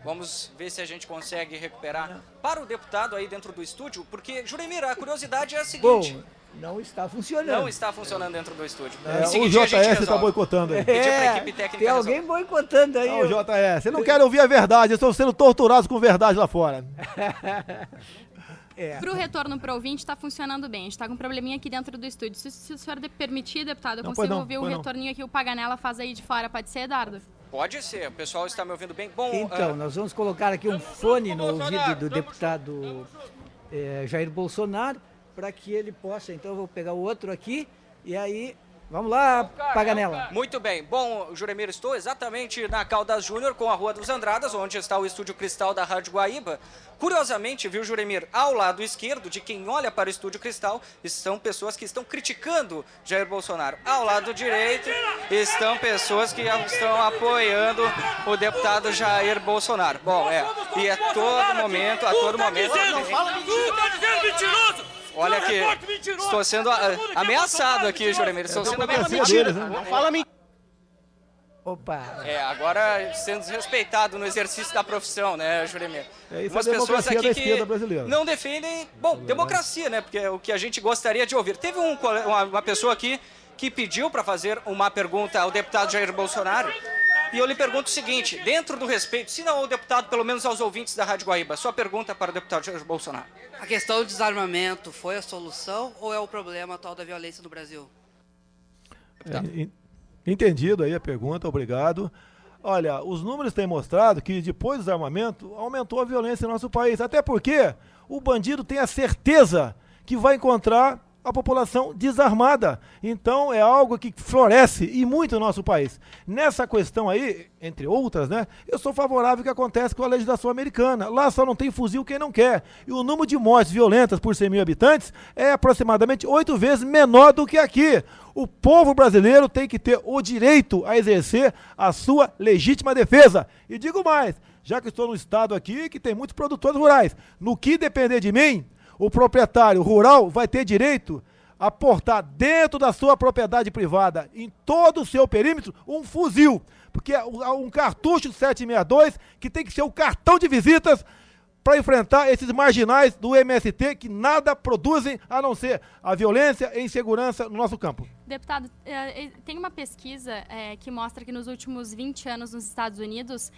[SPEAKER 6] vamos ver se a gente consegue recuperar para o deputado aí dentro do estúdio, porque, Juremir, a curiosidade é a
[SPEAKER 2] Bom,
[SPEAKER 6] seguinte,
[SPEAKER 2] não está funcionando.
[SPEAKER 6] não está funcionando dentro do estúdio.
[SPEAKER 5] É,
[SPEAKER 6] No
[SPEAKER 5] o
[SPEAKER 6] seguinte dia a gente
[SPEAKER 5] JS está
[SPEAKER 6] resolve.
[SPEAKER 5] boicotando aí.
[SPEAKER 6] Pedir pra equipe técnica
[SPEAKER 2] tem alguém boicotando aí.
[SPEAKER 5] O JS, eu não quero ouvir a verdade, eu estou sendo torturado com verdade lá fora.
[SPEAKER 3] Pro retorno pro ouvinte tá funcionando bem. A gente tá com um probleminha aqui dentro do estúdio. Se o senhor permitir, deputado, eu
[SPEAKER 5] Não,
[SPEAKER 3] consigo
[SPEAKER 5] pois não,
[SPEAKER 3] ouvir o
[SPEAKER 5] pois não.
[SPEAKER 3] retorninho que o Paganella faz aí de fora. Pode ser, Eduardo?
[SPEAKER 6] Pode ser, o pessoal está me ouvindo bem. Bom,
[SPEAKER 2] Então, nós vamos colocar aqui um fone no ouvido do deputado Jair Bolsonaro para que ele possa. Então, eu vou pegar o outro aqui e aí. Vamos lá, Paganella.
[SPEAKER 6] muito bem. Bom, Juremir, estou exatamente na Caldas Júnior com a Rua dos Andradas, onde está o Estúdio Cristal da Rádio Guaíba. Curiosamente, viu, Juremir, ao lado esquerdo de quem olha para o Estúdio Cristal, estão pessoas que estão criticando Jair Bolsonaro. Ao lado direito estão pessoas que estão apoiando o deputado Jair Bolsonaro. Bom, e a todo momento...
[SPEAKER 7] Não fala mentira! Tá dizendo mentiroso!
[SPEAKER 6] Olha aqui, estou sendo ameaçado aqui, Juremir. Estou sendo ameaçado.
[SPEAKER 5] Deles, né?
[SPEAKER 7] Não fala mentira!
[SPEAKER 2] Opa.
[SPEAKER 6] Agora sendo desrespeitado no exercício da profissão, né, Juremir?
[SPEAKER 5] É isso,
[SPEAKER 6] Umas
[SPEAKER 5] a
[SPEAKER 6] pessoas
[SPEAKER 5] democracia
[SPEAKER 6] aqui
[SPEAKER 5] da
[SPEAKER 6] que
[SPEAKER 5] esquerda brasileira.
[SPEAKER 6] não defendem, democracia, né? Porque é o que a gente gostaria de ouvir. Teve uma pessoa aqui que pediu para fazer uma pergunta ao deputado Jair Bolsonaro. E eu lhe pergunto o seguinte, dentro do respeito, se não ao deputado, pelo menos aos ouvintes da Rádio Guaíba, sua pergunta para o deputado Jair Bolsonaro.
[SPEAKER 8] A questão do desarmamento foi a solução ou é o problema atual da violência no Brasil?
[SPEAKER 5] Entendido aí a pergunta, obrigado. Olha, os números têm mostrado que depois do desarmamento aumentou a violência no nosso país. Até porque o bandido tem a certeza que vai encontrar a população desarmada. Então é algo que floresce e muito no nosso país. Nessa questão aí, entre outras, né, eu sou favorável ao que acontece com a legislação americana. Lá só não tem fuzil quem não quer. E o número de mortes violentas por 100 mil habitantes é aproximadamente 8 vezes menor do que aqui. O povo brasileiro tem que ter o direito a exercer a sua legítima defesa. E digo mais, já que estou no estado aqui que tem muitos produtores rurais, no que depender de mim, o proprietário rural vai ter direito a portar dentro da sua propriedade privada, em todo o seu perímetro, um fuzil. Porque é um cartucho 762 que tem que ser o cartão de visitas para enfrentar esses marginais do MST que nada produzem a não ser a violência e insegurança no nosso campo.
[SPEAKER 3] Deputado, tem uma pesquisa que mostra que nos últimos 20 anos nos Estados Unidos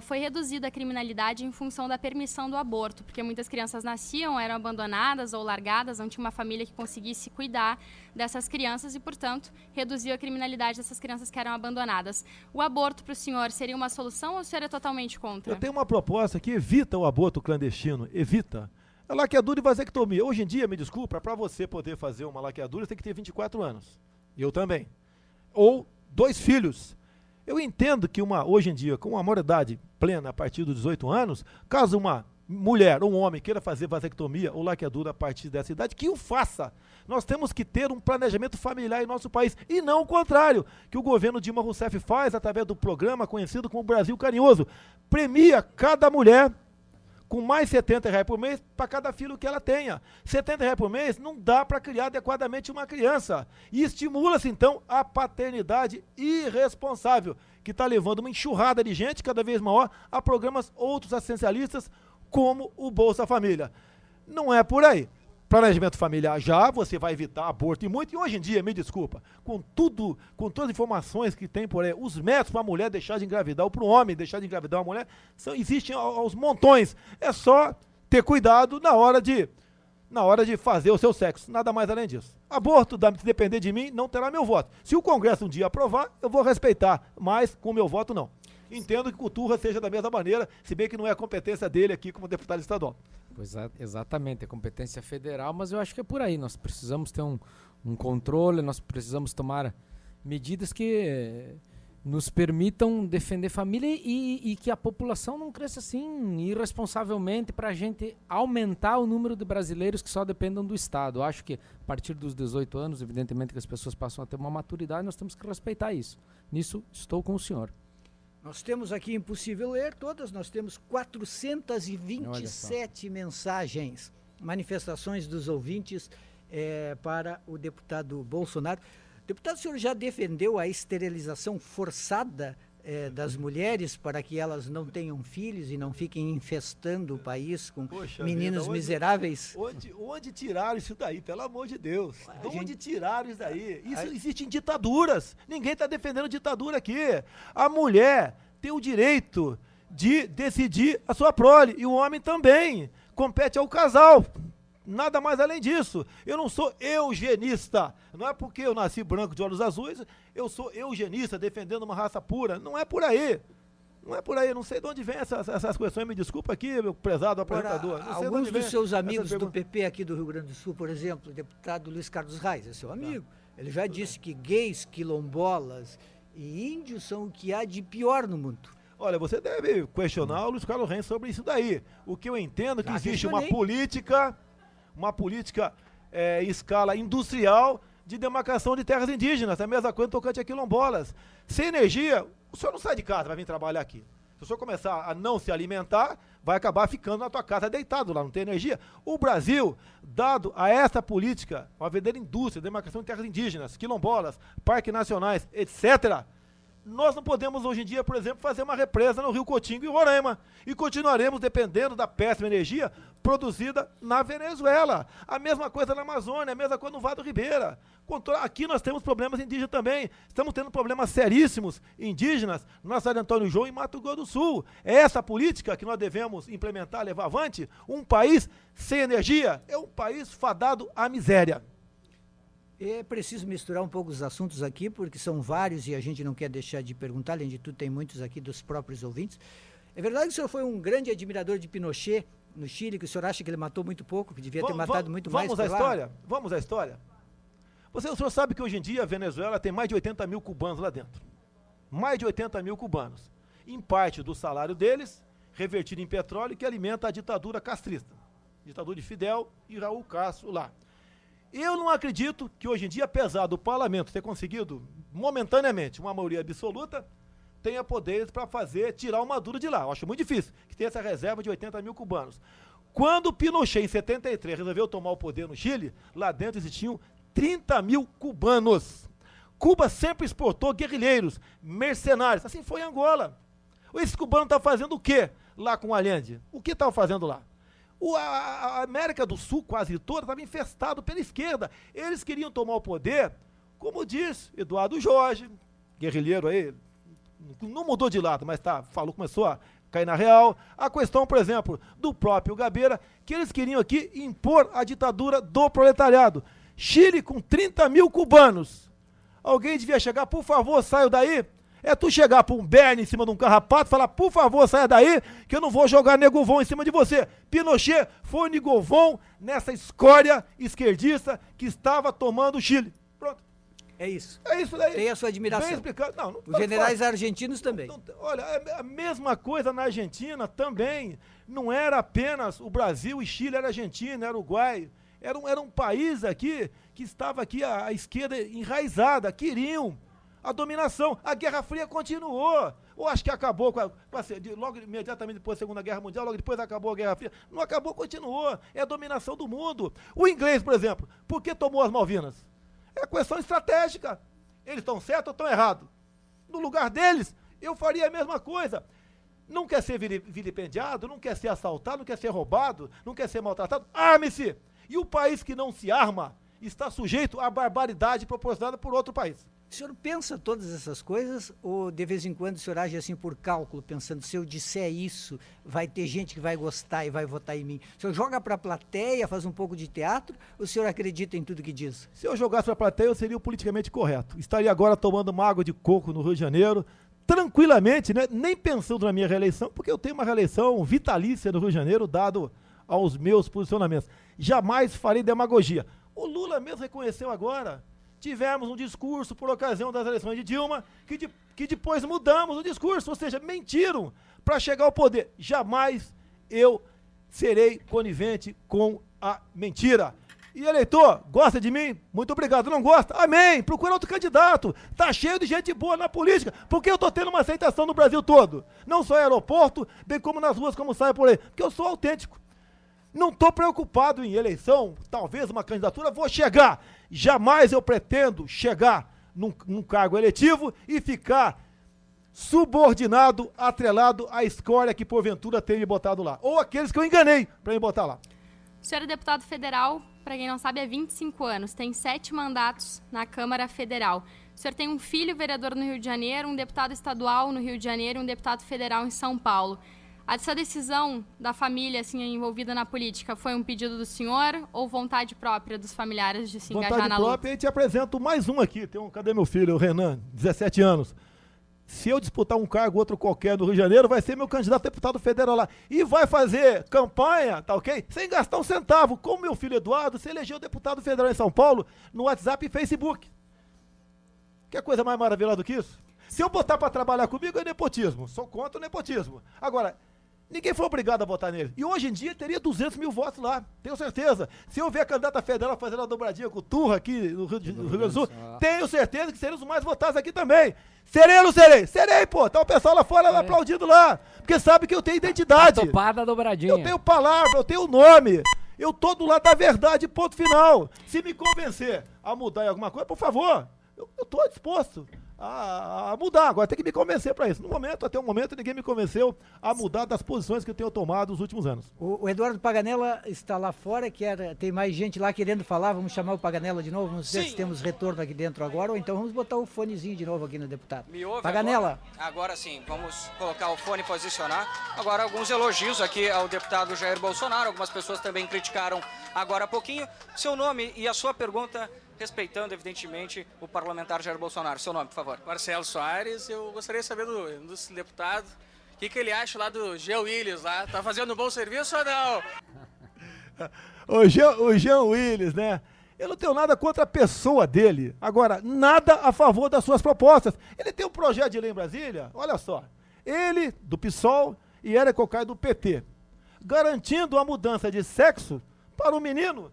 [SPEAKER 3] foi reduzida a criminalidade em função da permissão do aborto, porque muitas crianças nasciam, eram abandonadas ou largadas, não tinha uma família que conseguisse cuidar dessas crianças e, portanto, reduziu a criminalidade dessas crianças que eram abandonadas. O aborto para o senhor seria uma solução ou o senhor é totalmente contra?
[SPEAKER 5] Eu tenho uma proposta que evita o aborto clandestino, evita. A laqueadura e vasectomia. Hoje em dia, me desculpa, para você poder fazer uma laqueadura, você tem que ter 24 anos. Eu também. Ou 2 filhos. Eu entendo que hoje em dia, com uma maioridade plena a partir dos 18 anos, caso uma mulher ou um homem queira fazer vasectomia ou laqueadura a partir dessa idade, que o faça. Nós temos que ter um planejamento familiar em nosso país, e não o contrário, que o governo Dilma Rousseff faz através do programa conhecido como Brasil Carinhoso. Premia cada mulher com mais R$70 por mês para cada filho que ela tenha. R$70 por mês não dá para criar adequadamente uma criança. E estimula-se, então, a paternidade irresponsável, que está levando uma enxurrada de gente cada vez maior a programas outros assistencialistas, como o Bolsa Família. Não é por aí. Planejamento familiar já, você vai evitar aborto e muito. E hoje em dia, me desculpa, com todas as informações que tem por aí, os métodos para a mulher deixar de engravidar ou para o homem deixar de engravidar uma mulher, existem aos montões. É só ter cuidado na hora de fazer o seu sexo. Nada mais além disso. Aborto, se depender de mim, não terá meu voto. Se o Congresso um dia aprovar, eu vou respeitar, mas com o meu voto não. Entendo que Couturra seja da mesma maneira, se bem que não é a competência dele aqui como deputado estadual.
[SPEAKER 4] Pois exatamente, é competência federal, mas eu acho que é por aí. Nós precisamos ter um controle, nós precisamos tomar medidas que nos permitam defender família e que a população não cresça assim irresponsavelmente para a gente aumentar o número de brasileiros que só dependam do Estado. Eu acho que a partir dos 18 anos, evidentemente que as pessoas passam a ter uma maturidade, nós temos que respeitar isso. Nisso estou com o senhor.
[SPEAKER 2] Nós temos aqui, impossível ler todas, nós temos 427 mensagens, manifestações dos ouvintes para o deputado Bolsonaro. Deputado, o senhor já defendeu a esterilização forçada das mulheres para que elas não tenham filhos e não fiquem infestando o país com meninos miseráveis?
[SPEAKER 5] Onde tiraram isso daí, pelo amor de Deus? Onde tiraram isso daí? Isso existe em ditaduras. Ninguém está defendendo ditadura aqui. A mulher tem o direito de decidir a sua prole e o homem também. Compete ao casal. Nada mais além disso. Eu não sou eugenista. Não é porque eu nasci branco de olhos azuis, eu sou eugenista, defendendo uma raça pura. Não é por aí. Não é por aí. Não sei de onde vem essas questões. Me desculpa aqui, meu prezado apresentador.
[SPEAKER 2] Alguns dos seus amigos do PP aqui do Rio Grande do Sul, por exemplo, o deputado Luiz Carlos Reis, é seu amigo. Ele já disse que gays, quilombolas e índios são o que há de pior no mundo.
[SPEAKER 5] Olha, você deve questionar o Luiz Carlos Reis sobre isso daí. O que eu entendo é que existe uma política em escala industrial de demarcação de terras indígenas, a mesma coisa tocante a quilombolas. Sem energia, o senhor não sai de casa, vai vir trabalhar aqui. Se o senhor começar a não se alimentar, vai acabar ficando na tua casa deitado lá, não tem energia. O Brasil, dado a essa política, uma verdadeira indústria, demarcação de terras indígenas, quilombolas, parques nacionais, etc., nós não podemos hoje em dia, por exemplo, fazer uma represa no Rio Cotingo e Roraima. E continuaremos dependendo da péssima energia produzida na Venezuela. A mesma coisa na Amazônia, a mesma coisa no Vado Ribeira. Aqui nós temos problemas indígenas também. Estamos tendo problemas seríssimos indígenas na cidade de Antônio João e Mato Grosso do Sul. É essa política que nós devemos implementar, levar avante. Um país sem energia é um país fadado à miséria.
[SPEAKER 2] É preciso misturar um pouco os assuntos aqui, porque são vários e a gente não quer deixar de perguntar, além de tudo tem muitos aqui dos próprios ouvintes. É verdade que o senhor foi um grande admirador de Pinochet no Chile, que o senhor acha que ele matou muito pouco, que devia ter matado muito mais por lá?
[SPEAKER 5] Vamos à história? O senhor sabe que hoje em dia a Venezuela tem mais de 80 mil cubanos lá dentro. Mais de 80 mil cubanos. Em parte do salário deles, revertido em petróleo, que alimenta a ditadura castrista. Ditadura de Fidel e Raul Castro lá. Eu não acredito que hoje em dia, apesar do parlamento ter conseguido momentaneamente uma maioria absoluta, tenha poderes para tirar o Maduro de lá. Eu acho muito difícil que tenha essa reserva de 80 mil cubanos. Quando Pinochet, em 73, resolveu tomar o poder no Chile, lá dentro existiam 30 mil cubanos. Cuba sempre exportou guerrilheiros, mercenários. Assim foi em Angola. Esses cubanos estavam fazendo o quê lá com o Allende? O que estavam fazendo lá? A América do Sul, quase toda, estava infestado pela esquerda. Eles queriam tomar o poder, como diz Eduardo Jorge, guerrilheiro aí, não mudou de lado, mas começou a cair na real. A questão, por exemplo, do próprio Gabeira, que eles queriam aqui impor a ditadura do proletariado. Chile com 30 mil cubanos. Alguém devia chegar, por favor, saia daí. É tu chegar para um Bernie em cima de um carrapato e falar, por favor, saia daí, que eu não vou jogar Negovon em cima de você. Pinochet foi Negovon nessa escória esquerdista que estava tomando o Chile. Pronto.
[SPEAKER 2] É isso.
[SPEAKER 5] É isso daí.
[SPEAKER 2] Tem a sua admiração.
[SPEAKER 5] Bem explicado. Não,
[SPEAKER 2] os generais argentinos também.
[SPEAKER 5] Olha, a mesma coisa na Argentina também. Não era apenas o Brasil e Chile, era Argentina, era Uruguai. Era um país aqui que estava aqui a esquerda enraizada, queriam a dominação. A Guerra Fria continuou. Ou acho que acabou logo imediatamente depois da Segunda Guerra Mundial, logo depois acabou a Guerra Fria. Não acabou, continuou. É a dominação do mundo. O inglês, por exemplo, por que tomou as Malvinas? É questão estratégica. Eles estão certos ou estão errados? No lugar deles, eu faria a mesma coisa. Não quer ser vilipendiado, não quer ser assaltado, não quer ser roubado, não quer ser maltratado? Arme-se! E o país que não se arma está sujeito à barbaridade proporcionada por outro país.
[SPEAKER 2] O senhor pensa todas essas coisas ou de vez em quando o senhor age assim por cálculo, pensando, se eu disser isso, vai ter gente que vai gostar e vai votar em mim? O senhor joga para a plateia, faz um pouco de teatro, ou o senhor acredita em tudo que diz?
[SPEAKER 5] Se eu jogasse para a plateia, eu seria o politicamente correto. Estaria agora tomando uma água de coco no Rio de Janeiro, tranquilamente, né? Nem pensando na minha reeleição, porque eu tenho uma reeleição vitalícia no Rio de Janeiro, dado aos meus posicionamentos. Jamais farei demagogia. O Lula mesmo reconheceu agora tivemos um discurso por ocasião das eleições de Dilma, que depois mudamos o discurso, ou seja, mentiram para chegar ao poder. Jamais eu serei conivente com a mentira. E eleitor, gosta de mim? Muito obrigado. Não gosta? Amém. Procura outro candidato. Tá cheio de gente boa na política. Porque eu tô tendo uma aceitação no Brasil todo. Não só em aeroporto, bem como nas ruas, como sai por aí. Porque eu sou autêntico. Não tô preocupado em eleição, talvez uma candidatura, vou chegar. Jamais eu pretendo chegar num cargo eletivo e ficar subordinado, atrelado à escória que porventura tem me botado lá. Ou aqueles que eu enganei para me botar lá.
[SPEAKER 3] O senhor é deputado federal, para quem não sabe, há 25 anos, tem 7 mandatos na Câmara Federal. O senhor tem um filho vereador no Rio de Janeiro, um deputado estadual no Rio de Janeiro e um deputado federal em São Paulo. Essa decisão da família assim, envolvida na política foi um pedido do senhor ou vontade própria dos familiares de se engajar na luta?
[SPEAKER 5] Vontade própria, e te apresento mais um aqui. Cadê meu filho, o Renan, 17 anos. Se eu disputar um cargo outro qualquer no Rio de Janeiro, vai ser meu candidato a deputado federal lá. E vai fazer campanha, tá ok? Sem gastar um centavo. Como meu filho Eduardo se elegeu deputado federal em São Paulo, no WhatsApp e Facebook. Quer coisa mais maravilhosa do que isso? Se eu botar para trabalhar comigo, é nepotismo. Sou contra o nepotismo. Agora, ninguém foi obrigado a votar nele. E hoje em dia teria 200 mil votos lá, tenho certeza. Se eu ver a candidata federal fazendo a dobradinha com o Turra aqui no Rio Grande do Sul, tenho certeza que seremos os mais votados aqui também. Serei ou não serei? Serei, pô. Tá o pessoal lá fora aplaudindo lá. Porque sabe que eu tenho identidade.
[SPEAKER 4] A topada dobradinha.
[SPEAKER 5] Eu tenho palavra, eu tenho nome. Eu tô do lado da verdade, ponto final. Se me convencer a mudar em alguma coisa, por favor, eu tô disposto a mudar. Agora tem que me convencer para isso. No momento, até o momento, ninguém me convenceu a mudar das posições que eu tenho tomado nos últimos anos.
[SPEAKER 2] O Eduardo Paganella está lá fora, tem mais gente lá querendo falar. Vamos chamar o Paganella de novo, vamos ver se temos retorno aqui dentro agora, ou então vamos botar o fonezinho de novo aqui no deputado.
[SPEAKER 6] Me ouve
[SPEAKER 2] Paganella.
[SPEAKER 6] Agora sim, vamos colocar o fone e posicionar. Agora alguns elogios aqui ao deputado Jair Bolsonaro, algumas pessoas também criticaram agora há pouquinho. Seu nome e a sua pergunta, respeitando, evidentemente, o parlamentar Jair Bolsonaro. Seu nome, por favor.
[SPEAKER 9] Marcelo Soares, eu gostaria de saber do deputado o que ele acha lá do Jean Willis lá. Tá fazendo um bom serviço ou não?
[SPEAKER 5] O Jean Willis, né? Eu não tenho nada contra a pessoa dele. Agora, nada a favor das suas propostas. Ele tem um projeto de lei em Brasília, olha só. Ele, do PSOL, e Érico Cocai, do PT, garantindo a mudança de sexo para o menino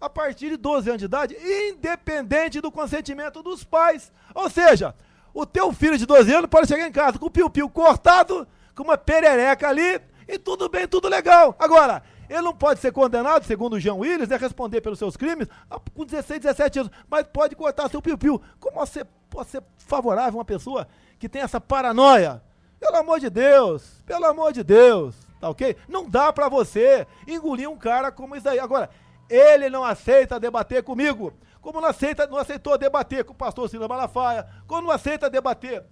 [SPEAKER 5] a partir de 12 anos de idade, independente do consentimento dos pais. Ou seja, o teu filho de 12 anos pode chegar em casa com o piu-piu cortado, com uma perereca ali, e tudo bem, tudo legal. Agora, ele não pode ser condenado, segundo o Jean Willis, responder pelos seus crimes com 16, 17 anos, mas pode cortar seu piu-piu. Como você pode ser favorável a uma pessoa que tem essa paranoia? Pelo amor de Deus, tá ok? Não dá pra você engolir um cara como isso aí. Agora, ele não aceita debater comigo, como não aceitou debater com o pastor Silas Malafaia, como não aceita debater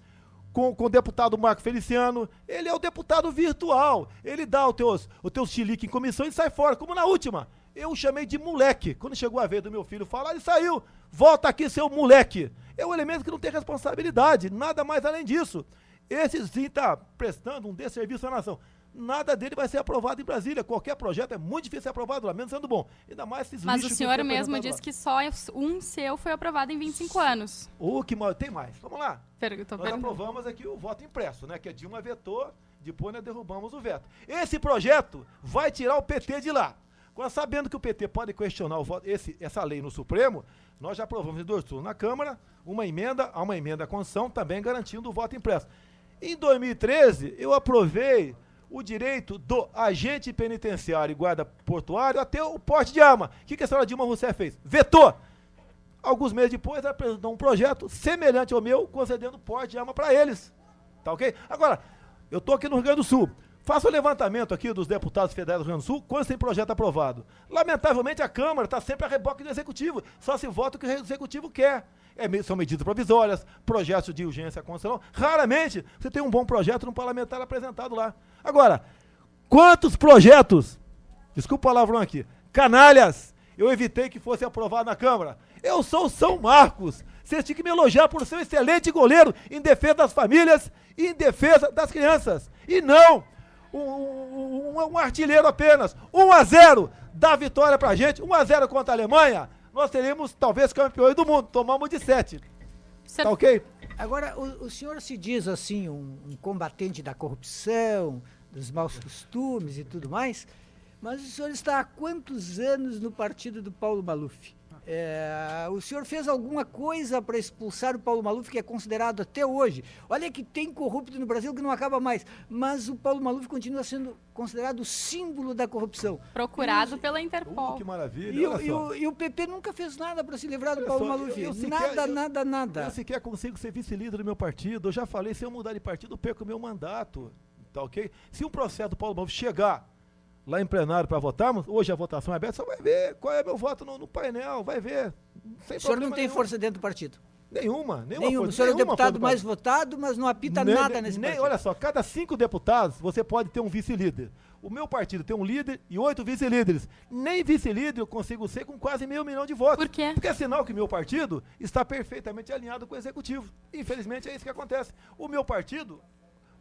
[SPEAKER 5] com o deputado Marco Feliciano. Ele é o deputado virtual, ele dá o teu chilique em comissão e sai fora, como na última. Eu o chamei de moleque, quando chegou a vez do meu filho falar, ele saiu, volta aqui seu moleque. É um elemento que não tem responsabilidade, nada mais além disso. Esse sim está prestando um desserviço à nação. Nada dele vai ser aprovado em Brasília. Qualquer projeto é muito difícil ser aprovado lá, mesmo sendo bom. Ainda mais esses
[SPEAKER 3] Mas o senhor mesmo disse que só um seu foi aprovado em 25 anos.
[SPEAKER 5] Tem mais. Vamos lá. Nós aprovamos aqui o voto impresso, né? Que a Dilma vetou, depois nós derrubamos o veto. Esse projeto vai tirar o PT de lá. Agora, sabendo que o PT pode questionar essa lei no Supremo, nós já aprovamos em 2 turnos na Câmara, uma emenda à Constituição, também garantindo o voto impresso. Em 2013, eu aprovei o direito do agente penitenciário e guarda portuário a ter o porte de arma. O que a senhora Dilma Rousseff fez? Vetou! Alguns meses depois, ela apresentou um projeto semelhante ao meu, concedendo porte de arma para eles. Tá ok? Agora, eu estou aqui no Rio Grande do Sul. Faça o levantamento aqui dos deputados federais do Rio Grande do Sul, quando tem projeto aprovado. Lamentavelmente, a Câmara está sempre a reboque do Executivo. Só se vota o que o Executivo quer. São medidas provisórias, projetos de urgência constitucional. Raramente você tem um bom projeto no parlamentar apresentado lá. Agora, quantos projetos, desculpa o palavrão aqui, canalhas, eu evitei que fosse aprovado na Câmara? Eu sou o São Marcos. Vocês tinham que me elogiar por ser um excelente goleiro em defesa das famílias e em defesa das crianças. E não um artilheiro apenas. 1-0 dá vitória pra gente. 1-0 contra a Alemanha. nós teremos talvez campeões do mundo. Tomamos de 7.
[SPEAKER 3] Você-
[SPEAKER 5] Tá ok?
[SPEAKER 2] Agora, o senhor se diz assim, um combatente da corrupção, dos maus costumes e tudo mais, mas o senhor está há quantos anos no partido do Paulo Maluf? O senhor fez alguma coisa para expulsar o Paulo Maluf, que é considerado até hoje? Olha que tem corrupto no Brasil que não acaba mais, mas o Paulo Maluf continua sendo considerado o símbolo da corrupção.
[SPEAKER 3] Procurado pela Interpol.
[SPEAKER 5] Que maravilha,
[SPEAKER 2] E,
[SPEAKER 5] olha só.
[SPEAKER 2] e o PP nunca fez nada para se livrar do
[SPEAKER 5] Olha
[SPEAKER 2] Paulo
[SPEAKER 5] só,
[SPEAKER 2] Maluf.
[SPEAKER 5] eu sequer-
[SPEAKER 2] Nada.
[SPEAKER 5] Eu sequer consigo ser vice-líder do meu partido. Eu já falei, se eu mudar de partido, eu perco o meu mandato. Tá ok? Se um processo do Paulo Maluf chegar lá em plenário para votarmos, hoje a votação é aberta, só vai ver qual é meu voto no painel, vai ver. Sem
[SPEAKER 2] O senhor não
[SPEAKER 5] problema
[SPEAKER 2] tem
[SPEAKER 5] nenhum.
[SPEAKER 2] força dentro do partido?
[SPEAKER 5] Nenhuma
[SPEAKER 2] Nenhum. O
[SPEAKER 5] força,
[SPEAKER 2] senhor é o
[SPEAKER 5] nenhuma
[SPEAKER 2] deputado
[SPEAKER 5] força do
[SPEAKER 2] mais
[SPEAKER 5] partido.
[SPEAKER 2] votado, mas não apita
[SPEAKER 5] Nem-
[SPEAKER 2] nada nesse
[SPEAKER 5] nem-
[SPEAKER 2] partido.
[SPEAKER 5] Olha só, cada 5 deputados você pode ter um vice-líder. O meu partido tem um líder e 8 vice-líderes. Nem vice-líder eu consigo ser com quase 500 mil de votos.
[SPEAKER 3] Por quê?
[SPEAKER 5] Porque é sinal que meu partido está perfeitamente alinhado com o executivo. Infelizmente é isso que acontece. O meu partido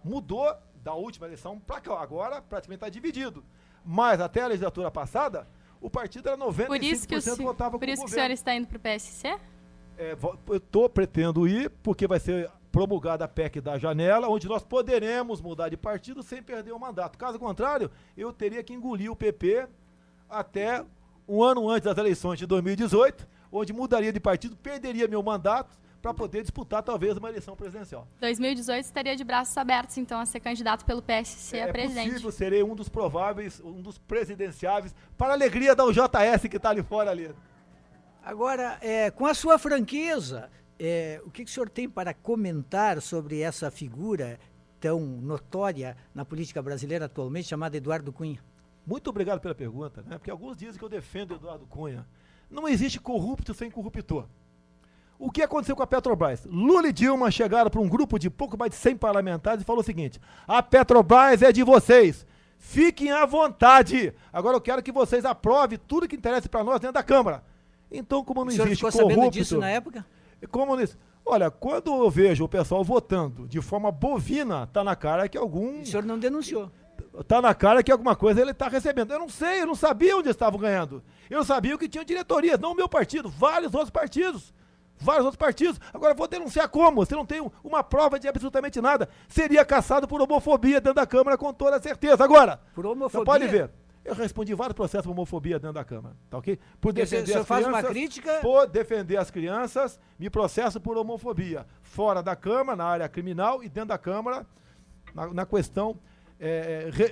[SPEAKER 5] mudou da última eleição para cá. Agora praticamente está dividido. Mas até a legislatura passada, o partido era 95%
[SPEAKER 3] Por isso que
[SPEAKER 5] votava
[SPEAKER 3] por
[SPEAKER 5] com
[SPEAKER 3] isso
[SPEAKER 5] o
[SPEAKER 3] que o senhor
[SPEAKER 5] governo.
[SPEAKER 3] está indo para o PSC?
[SPEAKER 5] Pretendo ir, porque vai ser promulgada a PEC da janela, onde nós poderemos mudar de partido sem perder o mandato. Caso contrário, eu teria que engolir o PP até um ano antes das eleições de 2018, onde mudaria de partido, perderia meu mandato para poder disputar talvez uma eleição presidencial.
[SPEAKER 3] 2018 estaria de braços abertos, então, a ser candidato pelo PSC a presidente.
[SPEAKER 5] Possível, serei um dos prováveis, um dos presidenciáveis, para a alegria da UJS que está ali fora ali.
[SPEAKER 2] Agora, com a sua franqueza, o que o senhor tem para comentar sobre essa figura tão notória na política brasileira atualmente, chamada Eduardo Cunha?
[SPEAKER 5] Muito obrigado pela pergunta, né? Porque alguns dizem que eu defendo Eduardo Cunha. Não existe corrupto sem corruptor. O que aconteceu com a Petrobras? Lula e Dilma chegaram para um grupo de pouco mais de 100 parlamentares e falou o seguinte: a Petrobras é de vocês, fiquem à vontade. Agora eu quero que vocês aprovem tudo que interessa para nós dentro da Câmara. Então, como não
[SPEAKER 2] O senhor
[SPEAKER 5] existe
[SPEAKER 2] ficou
[SPEAKER 5] corrupto...
[SPEAKER 2] sabendo disso na época?
[SPEAKER 5] Como nisso? Olha, quando eu vejo o pessoal votando de forma bovina, tá na cara que algum...
[SPEAKER 2] O senhor não denunciou.
[SPEAKER 5] Tá na cara que alguma coisa ele tá recebendo. Eu não sei, eu não sabia onde estavam ganhando. Eu sabia que tinha diretorias, não o meu partido, vários outros partidos. Agora, vou denunciar como? Você não tem uma prova de absolutamente nada. Seria caçado por homofobia dentro da Câmara, com toda certeza. Agora,
[SPEAKER 2] Por homofobia?
[SPEAKER 5] você pode ver. Eu respondi vários processos por homofobia dentro da Câmara, tá ok? Por defender
[SPEAKER 2] O senhor
[SPEAKER 5] as
[SPEAKER 2] faz
[SPEAKER 5] crianças,
[SPEAKER 2] uma crítica?
[SPEAKER 5] por defender as crianças, me processo por homofobia. Fora da Câmara, na área criminal, e dentro da Câmara, na questão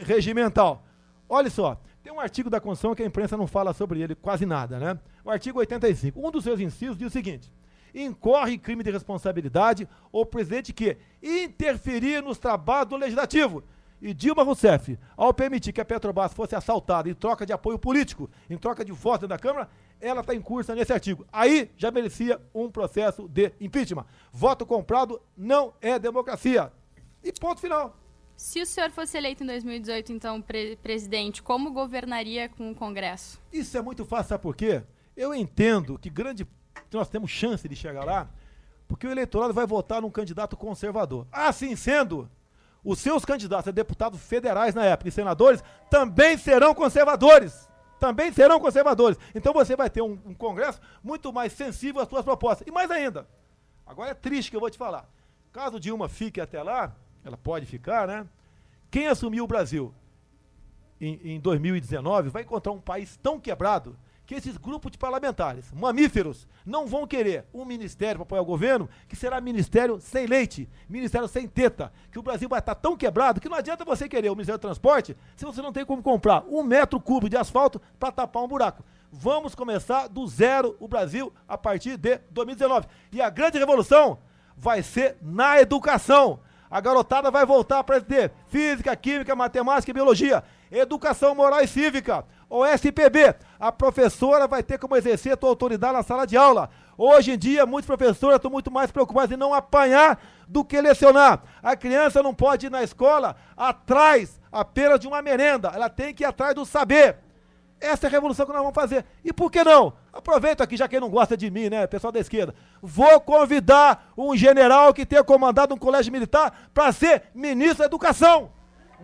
[SPEAKER 5] regimental. Olha só, tem um artigo da Constituição que a imprensa não fala sobre ele quase nada, né? O artigo 85, um dos seus incisos diz o seguinte: incorre em crime de responsabilidade o presidente que interferir nos trabalhos do Legislativo. E Dilma Rousseff, ao permitir que a Petrobras fosse assaltada em troca de apoio político, em troca de voto dentro da Câmara, ela está em curso nesse artigo. Aí já merecia um processo de impeachment. Voto comprado não é democracia. E ponto final.
[SPEAKER 3] Se o senhor fosse eleito em 2018, então, presidente, como governaria com o Congresso?
[SPEAKER 5] Isso é muito fácil, sabe por quê? Eu entendo que nós temos chance de chegar lá, porque o eleitorado vai votar num candidato conservador. Assim sendo, os seus candidatos a deputados federais na época e senadores também serão conservadores. Então você vai ter um Congresso muito mais sensível às suas propostas. E mais ainda, agora é triste que eu vou te falar. Caso Dilma fique até lá, ela pode ficar, né? Quem assumiu o Brasil em 2019 vai encontrar um país tão quebrado que esses grupos de parlamentares, mamíferos, não vão querer um ministério para apoiar o governo, que será ministério sem leite, ministério sem teta, que o Brasil vai estar tão quebrado que não adianta você querer o Ministério do Transporte se você não tem como comprar 1 metro cúbico de asfalto para tapar um buraco. Vamos começar do zero o Brasil a partir de 2019. E a grande revolução vai ser na educação. A garotada vai voltar para ter física, química, matemática e biologia. Educação moral e cívica, ou SPB. A professora vai ter como exercer a sua autoridade na sala de aula. Hoje em dia, muitos professores estão muito mais preocupados em não apanhar do que lecionar. A criança não pode ir na escola atrás apenas de uma merenda. Ela tem que ir atrás do saber. Essa é a revolução que nós vamos fazer. E por que não? Aproveito aqui, já que não gosta de mim, né, pessoal da esquerda. Vou convidar um general que tenha comandado um colégio militar para ser ministro da Educação.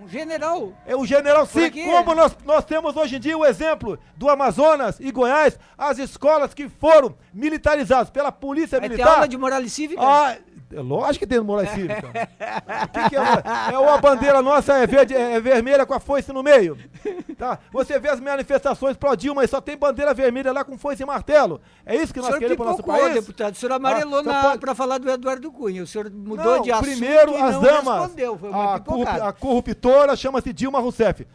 [SPEAKER 2] Um general.
[SPEAKER 5] É o general, sim,
[SPEAKER 2] aqui.
[SPEAKER 5] como nós temos hoje em dia o exemplo do Amazonas e Goiás, as escolas que foram militarizadas pela polícia
[SPEAKER 2] Vai ter
[SPEAKER 5] militar.
[SPEAKER 2] aula de moral e cívica?
[SPEAKER 5] É lógico que tem moral e cívica. O que é a bandeira nossa é vermelha com a foice no meio. Tá? Você vê as manifestações pró-Dilma e só tem bandeira vermelha lá com foice e martelo. É isso que nós queremos para o nosso país?
[SPEAKER 2] Deputado, o senhor amarelou para falar do Eduardo Cunha. O senhor mudou
[SPEAKER 5] Não,
[SPEAKER 2] de assunto
[SPEAKER 5] primeiro,
[SPEAKER 2] e
[SPEAKER 5] as
[SPEAKER 2] não
[SPEAKER 5] damas,
[SPEAKER 2] respondeu. Foi uma pipocada.
[SPEAKER 5] a corruptora chama-se Dilma Rousseff.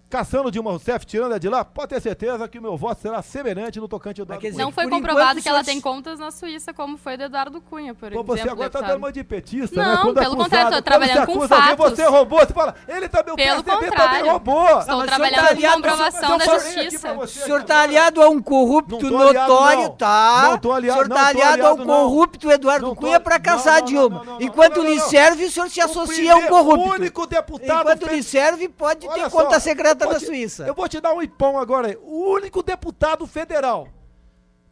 [SPEAKER 5] Caçando Dilma Rousseff, tirando ela de lá, pode ter certeza que o meu voto será semelhante no tocante ao Eduardo Cunha.
[SPEAKER 3] Não foi
[SPEAKER 2] por
[SPEAKER 3] comprovado
[SPEAKER 2] enquanto,
[SPEAKER 3] que ela
[SPEAKER 2] só-
[SPEAKER 3] tem contas na Suíça, como foi do Eduardo Cunha, por exemplo.
[SPEAKER 5] Você agora tá
[SPEAKER 3] deputado.
[SPEAKER 5] dando uma de petista,
[SPEAKER 3] Não,
[SPEAKER 5] né? Quando
[SPEAKER 3] pelo contrário,
[SPEAKER 5] acusado,
[SPEAKER 3] tô trabalhando
[SPEAKER 5] quando se
[SPEAKER 3] com
[SPEAKER 5] acusa alguém,
[SPEAKER 3] fatos.
[SPEAKER 5] você roubou, você fala, ele também, o
[SPEAKER 3] Pelo
[SPEAKER 5] PSDB
[SPEAKER 3] contrário.
[SPEAKER 5] também roubou.
[SPEAKER 3] Estou
[SPEAKER 2] mas o senhor
[SPEAKER 3] trabalhando
[SPEAKER 2] tá
[SPEAKER 3] com
[SPEAKER 2] aliado-
[SPEAKER 3] comprovação da
[SPEAKER 5] mas eu falei aqui
[SPEAKER 3] justiça.
[SPEAKER 5] pra você
[SPEAKER 2] O senhor
[SPEAKER 5] que
[SPEAKER 2] está
[SPEAKER 5] agora-
[SPEAKER 2] aliado a um corrupto
[SPEAKER 5] Não tô aliado,
[SPEAKER 2] notório,
[SPEAKER 5] não.
[SPEAKER 2] tá?
[SPEAKER 5] Não tô aliado,
[SPEAKER 2] O senhor
[SPEAKER 5] não
[SPEAKER 2] está
[SPEAKER 5] tô
[SPEAKER 2] aliado ao
[SPEAKER 5] aliado, não.
[SPEAKER 2] corrupto Eduardo
[SPEAKER 5] Não tô-
[SPEAKER 2] Cunha para
[SPEAKER 5] não,
[SPEAKER 2] caçar a
[SPEAKER 5] não,
[SPEAKER 2] Dilma.
[SPEAKER 5] não, não,
[SPEAKER 2] Enquanto
[SPEAKER 5] não, não,
[SPEAKER 2] lhe
[SPEAKER 5] não.
[SPEAKER 2] serve, o senhor se associa a um
[SPEAKER 5] O
[SPEAKER 2] corrupto.
[SPEAKER 5] único deputado...
[SPEAKER 2] Enquanto lhe serve, pode
[SPEAKER 5] Olha
[SPEAKER 2] ter
[SPEAKER 5] só,
[SPEAKER 2] conta secreta
[SPEAKER 5] eu vou
[SPEAKER 2] na
[SPEAKER 5] te-
[SPEAKER 2] Suíça.
[SPEAKER 5] Eu vou te dar um ipão agora aí. O único deputado federal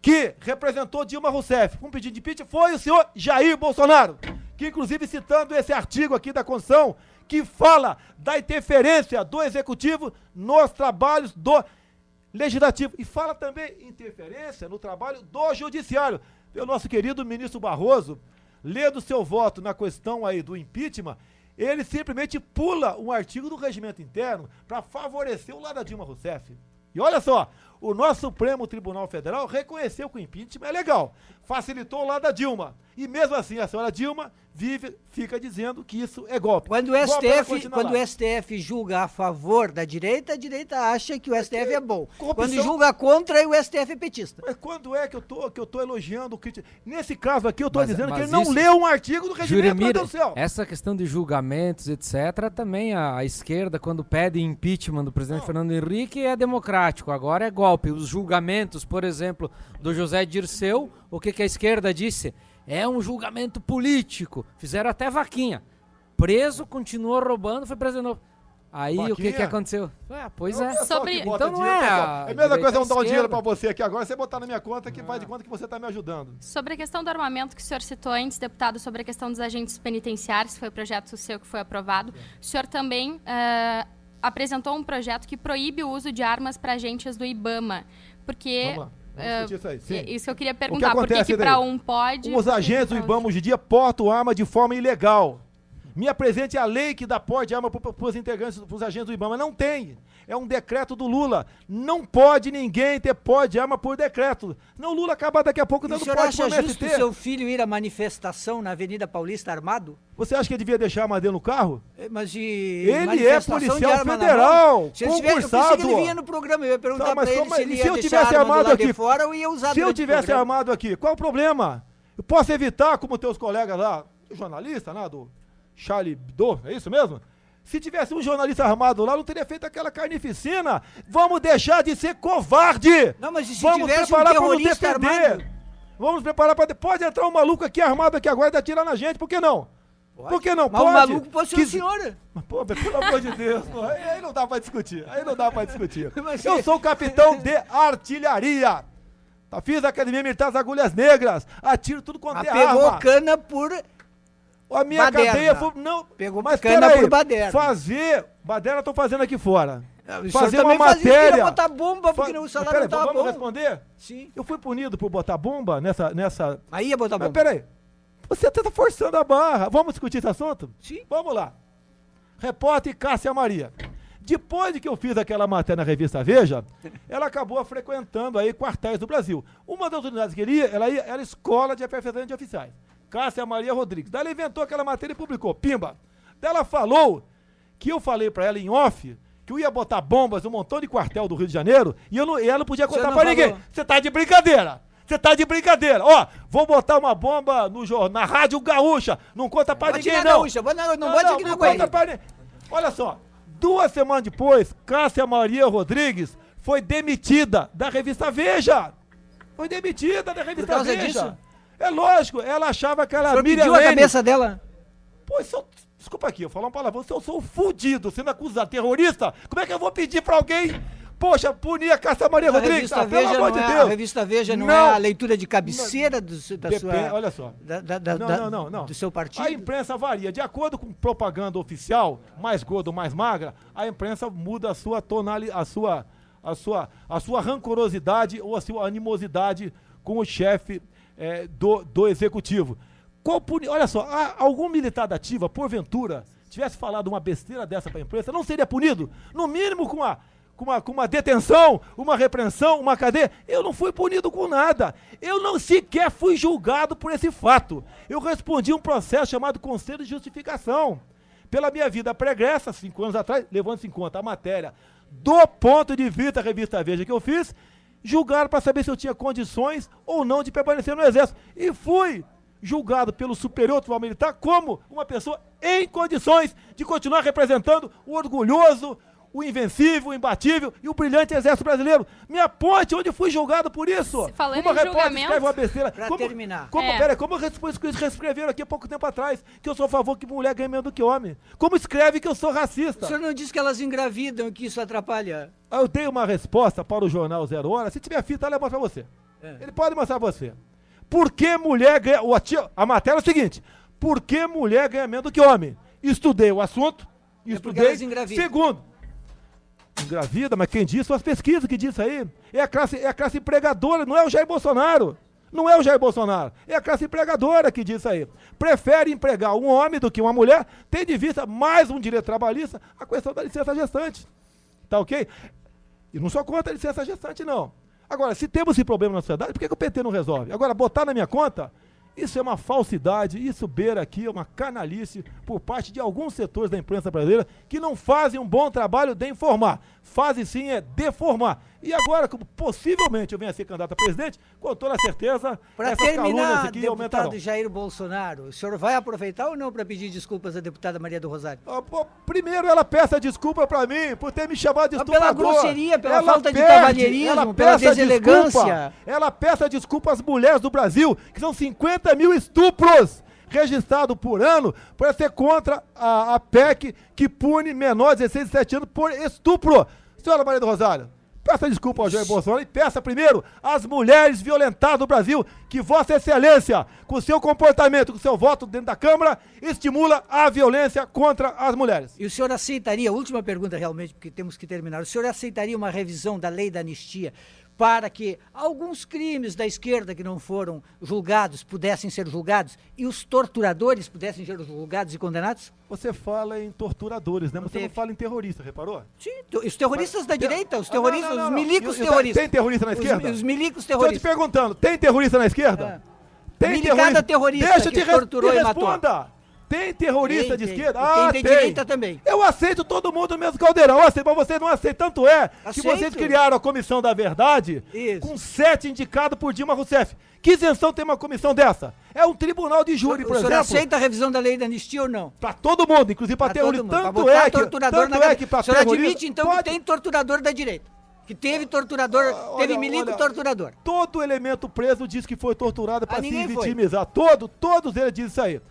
[SPEAKER 5] que representou Dilma Rousseff com pedido de impeachment foi o senhor Jair Bolsonaro, que inclusive citando esse artigo aqui da Constituição, que fala da interferência do Executivo nos trabalhos do Legislativo. E fala também interferência no trabalho do Judiciário. O nosso querido ministro Barroso, lendo seu voto na questão aí do impeachment, ele simplesmente pula um artigo do regimento interno para favorecer o lado da Dilma Rousseff. E olha só, o nosso Supremo Tribunal Federal reconheceu que o impeachment é legal, facilitou o lado da Dilma. E mesmo assim, a senhora Dilma fica dizendo que isso é golpe.
[SPEAKER 2] Quando o STF julga a favor da direita, a direita acha que o STF é bom.
[SPEAKER 5] corrupção-
[SPEAKER 2] Quando julga contra, o STF é petista.
[SPEAKER 5] Mas quando é que eu tô elogiando o crítico? Nesse caso aqui, eu tô dizendo que
[SPEAKER 4] mas
[SPEAKER 5] ele não
[SPEAKER 4] isso-
[SPEAKER 5] leu um artigo do regimento, meu
[SPEAKER 4] Juremir,
[SPEAKER 5] Deus do céu.
[SPEAKER 4] essa questão de julgamentos, etc., também a esquerda, quando pede impeachment do presidente Fernando Henrique, é democrático, agora é golpe. Os julgamentos, por exemplo, do José Dirceu, o que a esquerda disse? É um julgamento político. Fizeram até vaquinha. Preso, continuou roubando, foi preso de novo. Aí o que
[SPEAKER 5] Vaquinha?
[SPEAKER 4] aconteceu? Pois
[SPEAKER 5] É o
[SPEAKER 4] é.
[SPEAKER 5] pessoal
[SPEAKER 3] Sobre-
[SPEAKER 5] que bota
[SPEAKER 4] Então não
[SPEAKER 5] dinheiro,
[SPEAKER 4] é
[SPEAKER 5] pessoal.
[SPEAKER 4] a
[SPEAKER 5] É a mesma
[SPEAKER 4] direita
[SPEAKER 5] coisa eu
[SPEAKER 4] e
[SPEAKER 5] dar um dinheiro
[SPEAKER 4] esquerda.
[SPEAKER 5] pra você aqui agora, você botar na minha conta que faz de conta que você tá me ajudando.
[SPEAKER 3] Sobre a questão do armamento que o senhor citou antes, deputado, sobre a questão dos agentes penitenciários, que foi o projeto seu que foi aprovado, o senhor também apresentou um projeto que proíbe o uso de armas para agentes do IBAMA, porque...
[SPEAKER 5] Vamos lá, vamos discutir isso aí. Sim.
[SPEAKER 3] Isso que eu queria perguntar, por que
[SPEAKER 5] acontece
[SPEAKER 3] para
[SPEAKER 5] daí?
[SPEAKER 3] um pode...
[SPEAKER 5] Os agentes do IBAMA hoje em dia portam arma de forma ilegal. Me apresente a lei que dá porte de arma para os integrantes, para os agentes do IBAMA. Não tem. É um decreto do Lula. Não pode ninguém ter porte de arma por decreto. Senão o Lula acaba daqui a pouco
[SPEAKER 2] E o
[SPEAKER 5] dando
[SPEAKER 2] senhor
[SPEAKER 5] porte
[SPEAKER 2] acha
[SPEAKER 5] para o
[SPEAKER 2] justo o
[SPEAKER 5] MST.
[SPEAKER 2] seu filho ir à manifestação na Avenida Paulista armado?
[SPEAKER 5] Você acha que ele devia deixar a arma dele no carro?
[SPEAKER 2] Mas de
[SPEAKER 5] Ele é
[SPEAKER 2] manifestação de
[SPEAKER 5] policial
[SPEAKER 2] arma na
[SPEAKER 5] federal,
[SPEAKER 2] mão? Se ele tiver, eu pensei
[SPEAKER 5] concursado.
[SPEAKER 2] que ele vinha no programa, eu ia perguntar
[SPEAKER 5] Tá, mas
[SPEAKER 2] pra ele
[SPEAKER 5] como-
[SPEAKER 2] se ele
[SPEAKER 5] e
[SPEAKER 2] ia
[SPEAKER 5] se eu
[SPEAKER 2] deixar
[SPEAKER 5] tivesse
[SPEAKER 2] a arma do
[SPEAKER 5] armado
[SPEAKER 2] lado de
[SPEAKER 5] aqui?
[SPEAKER 2] fora ou ia usar
[SPEAKER 5] Se eu
[SPEAKER 2] durante o
[SPEAKER 5] tivesse
[SPEAKER 2] programa.
[SPEAKER 5] armado aqui, qual o problema? Eu posso evitar, como teus colegas lá, o jornalista, né, do Charlie Hebdo, é isso mesmo? Se tivesse um jornalista armado lá, não teria feito aquela carnificina. Vamos deixar de ser covarde.
[SPEAKER 2] Não, mas e se
[SPEAKER 5] Vamos
[SPEAKER 2] tivesse um
[SPEAKER 5] preparar pra nos
[SPEAKER 2] terrorista
[SPEAKER 5] defender.
[SPEAKER 2] armado?
[SPEAKER 5] Vamos preparar para... Pode entrar um maluco aqui armado aqui agora e atirar na gente, por que não? Por que não?
[SPEAKER 2] Mas
[SPEAKER 5] Pode.
[SPEAKER 2] o maluco pode ser
[SPEAKER 5] Que-
[SPEAKER 2] o senhor.
[SPEAKER 5] Mas, pô, pelo amor de Deus, pô, aí não dá pra discutir. Aí não dá pra discutir.
[SPEAKER 2] Mas
[SPEAKER 5] Eu
[SPEAKER 2] você-
[SPEAKER 5] sou capitão de artilharia. Tá, fiz a Academia Militar das Agulhas Negras. Atiro tudo quanto
[SPEAKER 2] Mas
[SPEAKER 5] é
[SPEAKER 2] pegou
[SPEAKER 5] arma.
[SPEAKER 2] cana por...
[SPEAKER 5] A minha
[SPEAKER 2] baderna.
[SPEAKER 5] cadeia foi... Não,
[SPEAKER 2] Pegou
[SPEAKER 5] mas
[SPEAKER 2] cana
[SPEAKER 5] peraí,
[SPEAKER 2] por baderna.
[SPEAKER 5] fazer... Baderna eu tô fazendo aqui fora.
[SPEAKER 2] O senhor
[SPEAKER 5] Fazer uma
[SPEAKER 2] também fazia,
[SPEAKER 5] matéria...
[SPEAKER 2] queria botar bomba porque o
[SPEAKER 5] Mas
[SPEAKER 2] salário
[SPEAKER 5] peraí,
[SPEAKER 2] não tava
[SPEAKER 5] vamos
[SPEAKER 2] bom.
[SPEAKER 5] responder?
[SPEAKER 2] Sim.
[SPEAKER 5] Eu fui punido por botar bomba nessa...
[SPEAKER 2] Aí ia botar
[SPEAKER 5] Mas
[SPEAKER 2] bomba.
[SPEAKER 5] peraí, você tá forçando a barra. Vamos discutir esse assunto?
[SPEAKER 2] Sim.
[SPEAKER 5] Vamos lá. Repórter Cássia Maria. Depois de que eu fiz aquela matéria na revista Veja, ela acabou frequentando aí quartéis do Brasil. Uma das unidades que ele ia, ela era Escola de Aperfeiçoamento de Oficiais. Cássia Maria Rodrigues. Daí ela inventou aquela matéria e publicou. Pimba. Daí ela falou que eu falei pra ela em off que eu ia botar bombas em um montão de quartel do Rio de Janeiro e ela não podia
[SPEAKER 2] Você
[SPEAKER 5] contar
[SPEAKER 2] não
[SPEAKER 5] pra
[SPEAKER 2] falou.
[SPEAKER 5] ninguém. Você tá de brincadeira. Você tá de brincadeira. Ó, vou botar uma bomba no jornal, na Rádio Gaúcha. Não conta pra
[SPEAKER 2] Bote
[SPEAKER 5] ninguém,
[SPEAKER 2] na
[SPEAKER 5] não.
[SPEAKER 2] gaúcha, não bote aqui na
[SPEAKER 5] conta
[SPEAKER 2] Guaíba.
[SPEAKER 5] pra ninguém. Olha só. 2 semanas depois, Cássia Maria Rodrigues foi demitida da revista Veja. Foi demitida da revista
[SPEAKER 2] causa
[SPEAKER 5] Veja.
[SPEAKER 2] disso?
[SPEAKER 5] É lógico, ela achava que
[SPEAKER 2] O
[SPEAKER 5] era
[SPEAKER 2] senhor
[SPEAKER 5] Miriam
[SPEAKER 2] pediu a
[SPEAKER 5] Lene.
[SPEAKER 2] cabeça dela?
[SPEAKER 5] Pô, desculpa aqui, eu falo uma palavra. Se eu sou fudido sendo acusado de terrorista, como é que eu vou pedir pra alguém Poxa, punir a Cássia Maria Rodrigues,
[SPEAKER 2] A revista Veja não é a leitura de cabeceira da sua...
[SPEAKER 5] Olha só.
[SPEAKER 2] Não. Do seu partido?
[SPEAKER 5] A imprensa varia. De acordo com propaganda oficial, mais gorda ou mais magra, a imprensa muda a sua tonalidade, a sua rancorosidade ou a sua animosidade com o chefe do executivo. Olha só, algum militar da ativa, porventura, tivesse falado uma besteira dessa para a imprensa, não seria punido? No mínimo com uma detenção, uma repreensão, uma cadeia. Eu não fui punido com nada. Eu não sequer fui julgado por esse fato. Eu respondi um processo chamado Conselho de Justificação. Pela minha vida pregressa, 5 anos atrás, levando-se em conta a matéria do ponto de vista da revista Veja que eu fiz, julgaram para saber se eu tinha condições ou não de permanecer no Exército. E fui julgado pelo Superior Tribunal Militar como uma pessoa em condições de continuar representando o orgulhoso, o invencível, o imbatível e o brilhante Exército Brasileiro. Me aponte onde fui julgado por isso.
[SPEAKER 3] Falando
[SPEAKER 5] uma
[SPEAKER 3] em
[SPEAKER 5] repórter
[SPEAKER 3] julgamento,
[SPEAKER 5] escreve uma besteira.
[SPEAKER 2] Pra terminar.
[SPEAKER 5] Como reescreveram aqui há pouco tempo atrás que eu sou a favor que mulher ganhe menos do que homem? Como escreve que eu sou racista?
[SPEAKER 2] O senhor não disse que elas engravidam e que isso atrapalha?
[SPEAKER 5] Eu dei uma resposta para o jornal 0 Hora. Se tiver fita, ele mostra pra você. Ele pode mostrar pra você. Por que mulher ganha... A matéria é o seguinte. Por que mulher ganha menos do que homem? Estudei o assunto.
[SPEAKER 2] Porque elas engravidam.
[SPEAKER 5] Segundo, engravida, mas quem disse? São as pesquisas que diz aí. É a classe empregadora, não é o Jair Bolsonaro. Não é o Jair Bolsonaro. É a classe empregadora que diz aí. Prefere empregar um homem do que uma mulher, tendo em vista mais um direito trabalhista, a questão da licença gestante. Tá ok? E não sou contra a licença gestante, não. Agora, se temos esse problema na sociedade, por que o PT não resolve? Agora, botar na minha conta, isso é uma falsidade, isso beira aqui, é uma canalice por parte de alguns setores da imprensa brasileira que não fazem um bom trabalho de informar. Fazem sim deformar. E agora, como possivelmente eu venha a ser candidato a presidente, com toda certeza,
[SPEAKER 2] para
[SPEAKER 5] essas calúnias
[SPEAKER 2] terminar,
[SPEAKER 5] aqui aumentarão.
[SPEAKER 2] deputado Jair Bolsonaro, o senhor vai aproveitar ou não para pedir desculpas à deputada Maria do Rosário?
[SPEAKER 5] Primeiro ela peça desculpa para mim por ter me chamado de estuprador.
[SPEAKER 2] Pela grosseria, pela falta de cavalheirismo, pela deselegância.
[SPEAKER 5] Ela peça desculpa às mulheres do Brasil, que são 50 mil estupros registrados por ano, para ser contra a PEC que pune menores de 16 e 17 anos por estupro. Senhora Maria do Rosário, peça desculpa ao Jair Bolsonaro e peça primeiro às mulheres violentadas do Brasil que Vossa Excelência, com seu comportamento, com seu voto dentro da Câmara, estimula a violência contra as mulheres.
[SPEAKER 2] E o senhor aceitaria, última pergunta realmente, porque temos que terminar, o senhor aceitaria uma revisão da lei da anistia para que alguns crimes da esquerda que não foram julgados pudessem ser julgados e os torturadores pudessem ser julgados e condenados?
[SPEAKER 5] Você fala em torturadores, né? Você não fala em terroristas, reparou?
[SPEAKER 2] Sim, os terroristas da direita, os terroristas, os milicos terroristas.
[SPEAKER 5] Tem terrorista na esquerda?
[SPEAKER 2] Os milicos terroristas.
[SPEAKER 5] Estou te perguntando, tem terrorista na esquerda? Tem
[SPEAKER 2] milicada terrorista
[SPEAKER 5] Deixa
[SPEAKER 2] que torturou e matou.
[SPEAKER 5] Tem terrorista de esquerda?
[SPEAKER 2] Tem direita também.
[SPEAKER 5] Eu aceito todo mundo no mesmo caldeirão, mas vocês não aceitam. Tanto é que vocês criaram a Comissão da Verdade com 7 indicados por Dilma Rousseff. Que isenção tem uma comissão dessa? É um tribunal de júri, por exemplo.
[SPEAKER 2] O senhor aceita a revisão da lei da anistia ou não?
[SPEAKER 5] Para todo mundo, inclusive para terrorista. Tanto é que para
[SPEAKER 2] o senhor admite, então, que tem torturador da direita? Que teve torturador, teve milico torturador.
[SPEAKER 5] Todo elemento preso diz que foi torturado para se vitimizar. Todos eles dizem isso aí.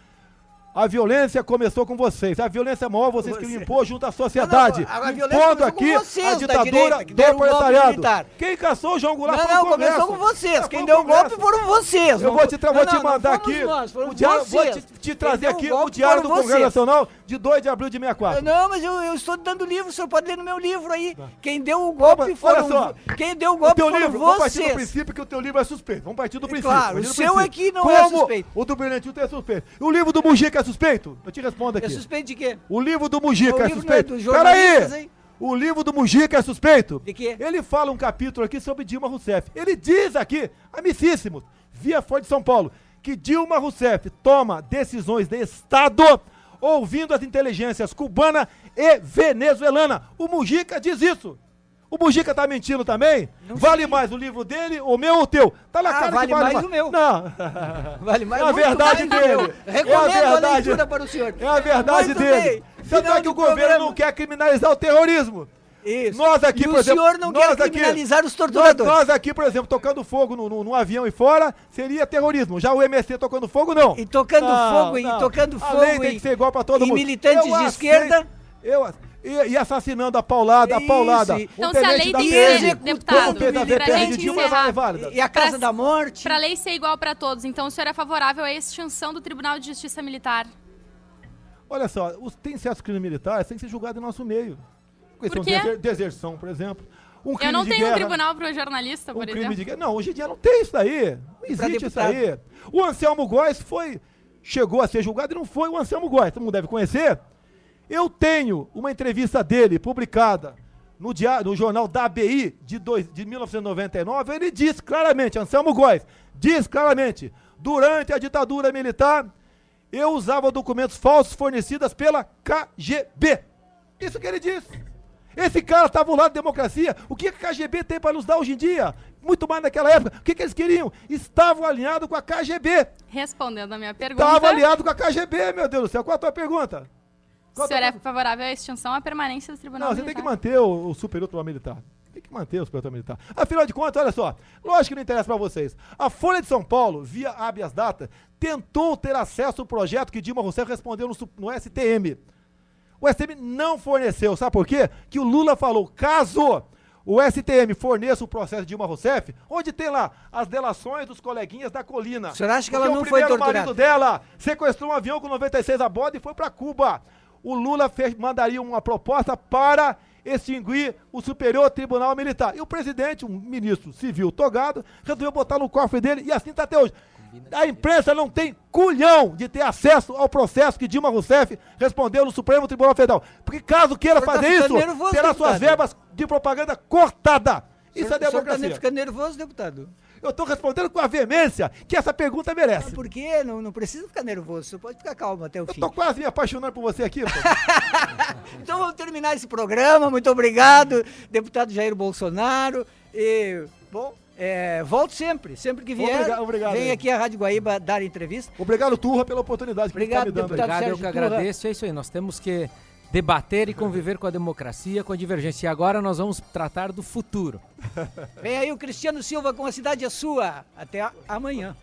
[SPEAKER 5] A violência começou com vocês. A violência maior vocês queriam impor junto à sociedade. Impondo aqui a ditadura do proletariado. Quem caçou o João Goulart foi o Congresso.
[SPEAKER 2] Começou com vocês. Quem deu o golpe foram vocês.
[SPEAKER 5] Eu vou te mandar aqui, vou te trazer aqui o Diário do Congresso Nacional de 2 de abril de 64.
[SPEAKER 2] Não, mas eu estou dando livro, o senhor pode ler no meu livro aí. Quem deu o golpe foram vocês.
[SPEAKER 5] Vamos partir do princípio que o teu livro é suspeito. Vamos partir do princípio.
[SPEAKER 2] Claro, o seu aqui não é suspeito.
[SPEAKER 5] O do Brilhantinho é suspeito. O livro do Mujica é suspeito? Eu te respondo aqui.
[SPEAKER 2] É suspeito de quê?
[SPEAKER 5] O livro do Mujica é suspeito? Peraí! O livro do Mujica é suspeito?
[SPEAKER 2] De quê?
[SPEAKER 5] Ele fala um capítulo aqui sobre Dilma Rousseff. Ele diz aqui, amicíssimo, via Folha de São Paulo, que Dilma Rousseff toma decisões de Estado ouvindo as inteligências cubana e venezuelana. O Mujica diz isso. O Mujica tá mentindo também? Vale mais o livro dele, o meu ou o teu? Tá na cara
[SPEAKER 2] vale
[SPEAKER 5] que vale
[SPEAKER 2] mais o meu.
[SPEAKER 5] Não.
[SPEAKER 2] Vale mais
[SPEAKER 5] é a verdade dele.
[SPEAKER 2] Recomendo a leitura para o senhor.
[SPEAKER 5] É a verdade dele. Tanto é que o governo não quer criminalizar o terrorismo.
[SPEAKER 2] Isso.
[SPEAKER 5] Nós aqui, por exemplo,
[SPEAKER 2] o senhor não quer criminalizar os torturadores.
[SPEAKER 5] Nós aqui, por exemplo, tocando fogo num avião e fora, seria terrorismo. Já o MST tocando fogo, não.
[SPEAKER 2] E tocando fogo,
[SPEAKER 5] a lei tem que ser igual para todo mundo.
[SPEAKER 2] E militantes de esquerda...
[SPEAKER 5] e assassinando a paulada.
[SPEAKER 3] Então, se a lei tem que ser, deputado, pra gente encerrar,
[SPEAKER 2] E a Casa da Morte.
[SPEAKER 3] Pra lei ser igual pra todos, então o senhor é favorável à extinção do Tribunal de Justiça Militar?
[SPEAKER 5] Olha só, tem certos crimes militares que têm que ser julgados em nosso meio. Questão de deserção, por exemplo.
[SPEAKER 3] Eu não tenho um tribunal para o jornalista, por exemplo.
[SPEAKER 5] Não, hoje em dia não tem isso daí. Não existe isso aí. O Anselmo Góes chegou a ser julgado e não foi o Anselmo Góes. Todo mundo deve conhecer. Eu tenho uma entrevista dele publicada no jornal da ABI de 1999. Ele diz claramente, Anselmo Góes, diz claramente, durante a ditadura militar, eu usava documentos falsos fornecidos pela KGB. Isso que ele disse. Esse cara estava ao lado da democracia. O que a KGB tem para nos dar hoje em dia? Muito mais naquela época. O que eles queriam? Estavam alinhados com a KGB.
[SPEAKER 3] Respondendo a minha pergunta.
[SPEAKER 5] Estava alinhado com a KGB, meu Deus do céu. Qual a tua pergunta?
[SPEAKER 3] O senhor é favorável à extinção à permanência do Tribunal Militar?
[SPEAKER 5] Não, você tem que manter o Superior Tribunal Militar. Tem que manter o Superior Tribunal Militar. Afinal de contas, olha só. Lógico que não interessa para vocês. A Folha de São Paulo, via habeas data, tentou ter acesso ao projeto que Dilma Rousseff respondeu no STM. O STM não forneceu, sabe por quê? Que o Lula falou, caso o STM forneça o processo de Dilma Rousseff, onde tem lá as delações dos coleguinhas da colina.
[SPEAKER 2] O senhor acha que ela não foi torturada?
[SPEAKER 5] O primeiro marido dela sequestrou um avião com 96 a bordo e foi para Cuba. O Lula mandaria uma proposta para extinguir o Superior Tribunal Militar. E o presidente, um ministro civil togado, resolveu botar no cofre dele e assim está até hoje. A imprensa não tem culhão de ter acesso ao processo que Dilma Rousseff respondeu no Supremo Tribunal Federal. Porque caso queira fazer isso, terá suas verbas de propaganda cortada. Isso é democracia.
[SPEAKER 2] O senhor fica nervoso, deputado?
[SPEAKER 5] Eu estou respondendo com a veemência que essa pergunta merece.
[SPEAKER 2] Por quê? Não precisa ficar nervoso, você pode ficar calmo até o fim.
[SPEAKER 5] Eu estou quase me apaixonando por você aqui.
[SPEAKER 2] Então vamos terminar esse programa. Muito obrigado, deputado Jair Bolsonaro. E, bom... volto sempre que vier,
[SPEAKER 5] obrigado,
[SPEAKER 2] vem aqui à Rádio Guaíba dar entrevista.
[SPEAKER 5] Obrigado, Turra, pela oportunidade que
[SPEAKER 2] obrigado,
[SPEAKER 5] você está me dando.
[SPEAKER 4] Obrigado,
[SPEAKER 2] Sérgio
[SPEAKER 4] eu que
[SPEAKER 2] Turra.
[SPEAKER 4] agradeço, é isso aí, nós temos que debater e conviver com a democracia, com a divergência. E agora nós vamos tratar do futuro.
[SPEAKER 2] Vem aí o Cristiano Silva com A Cidade é Sua. Até amanhã.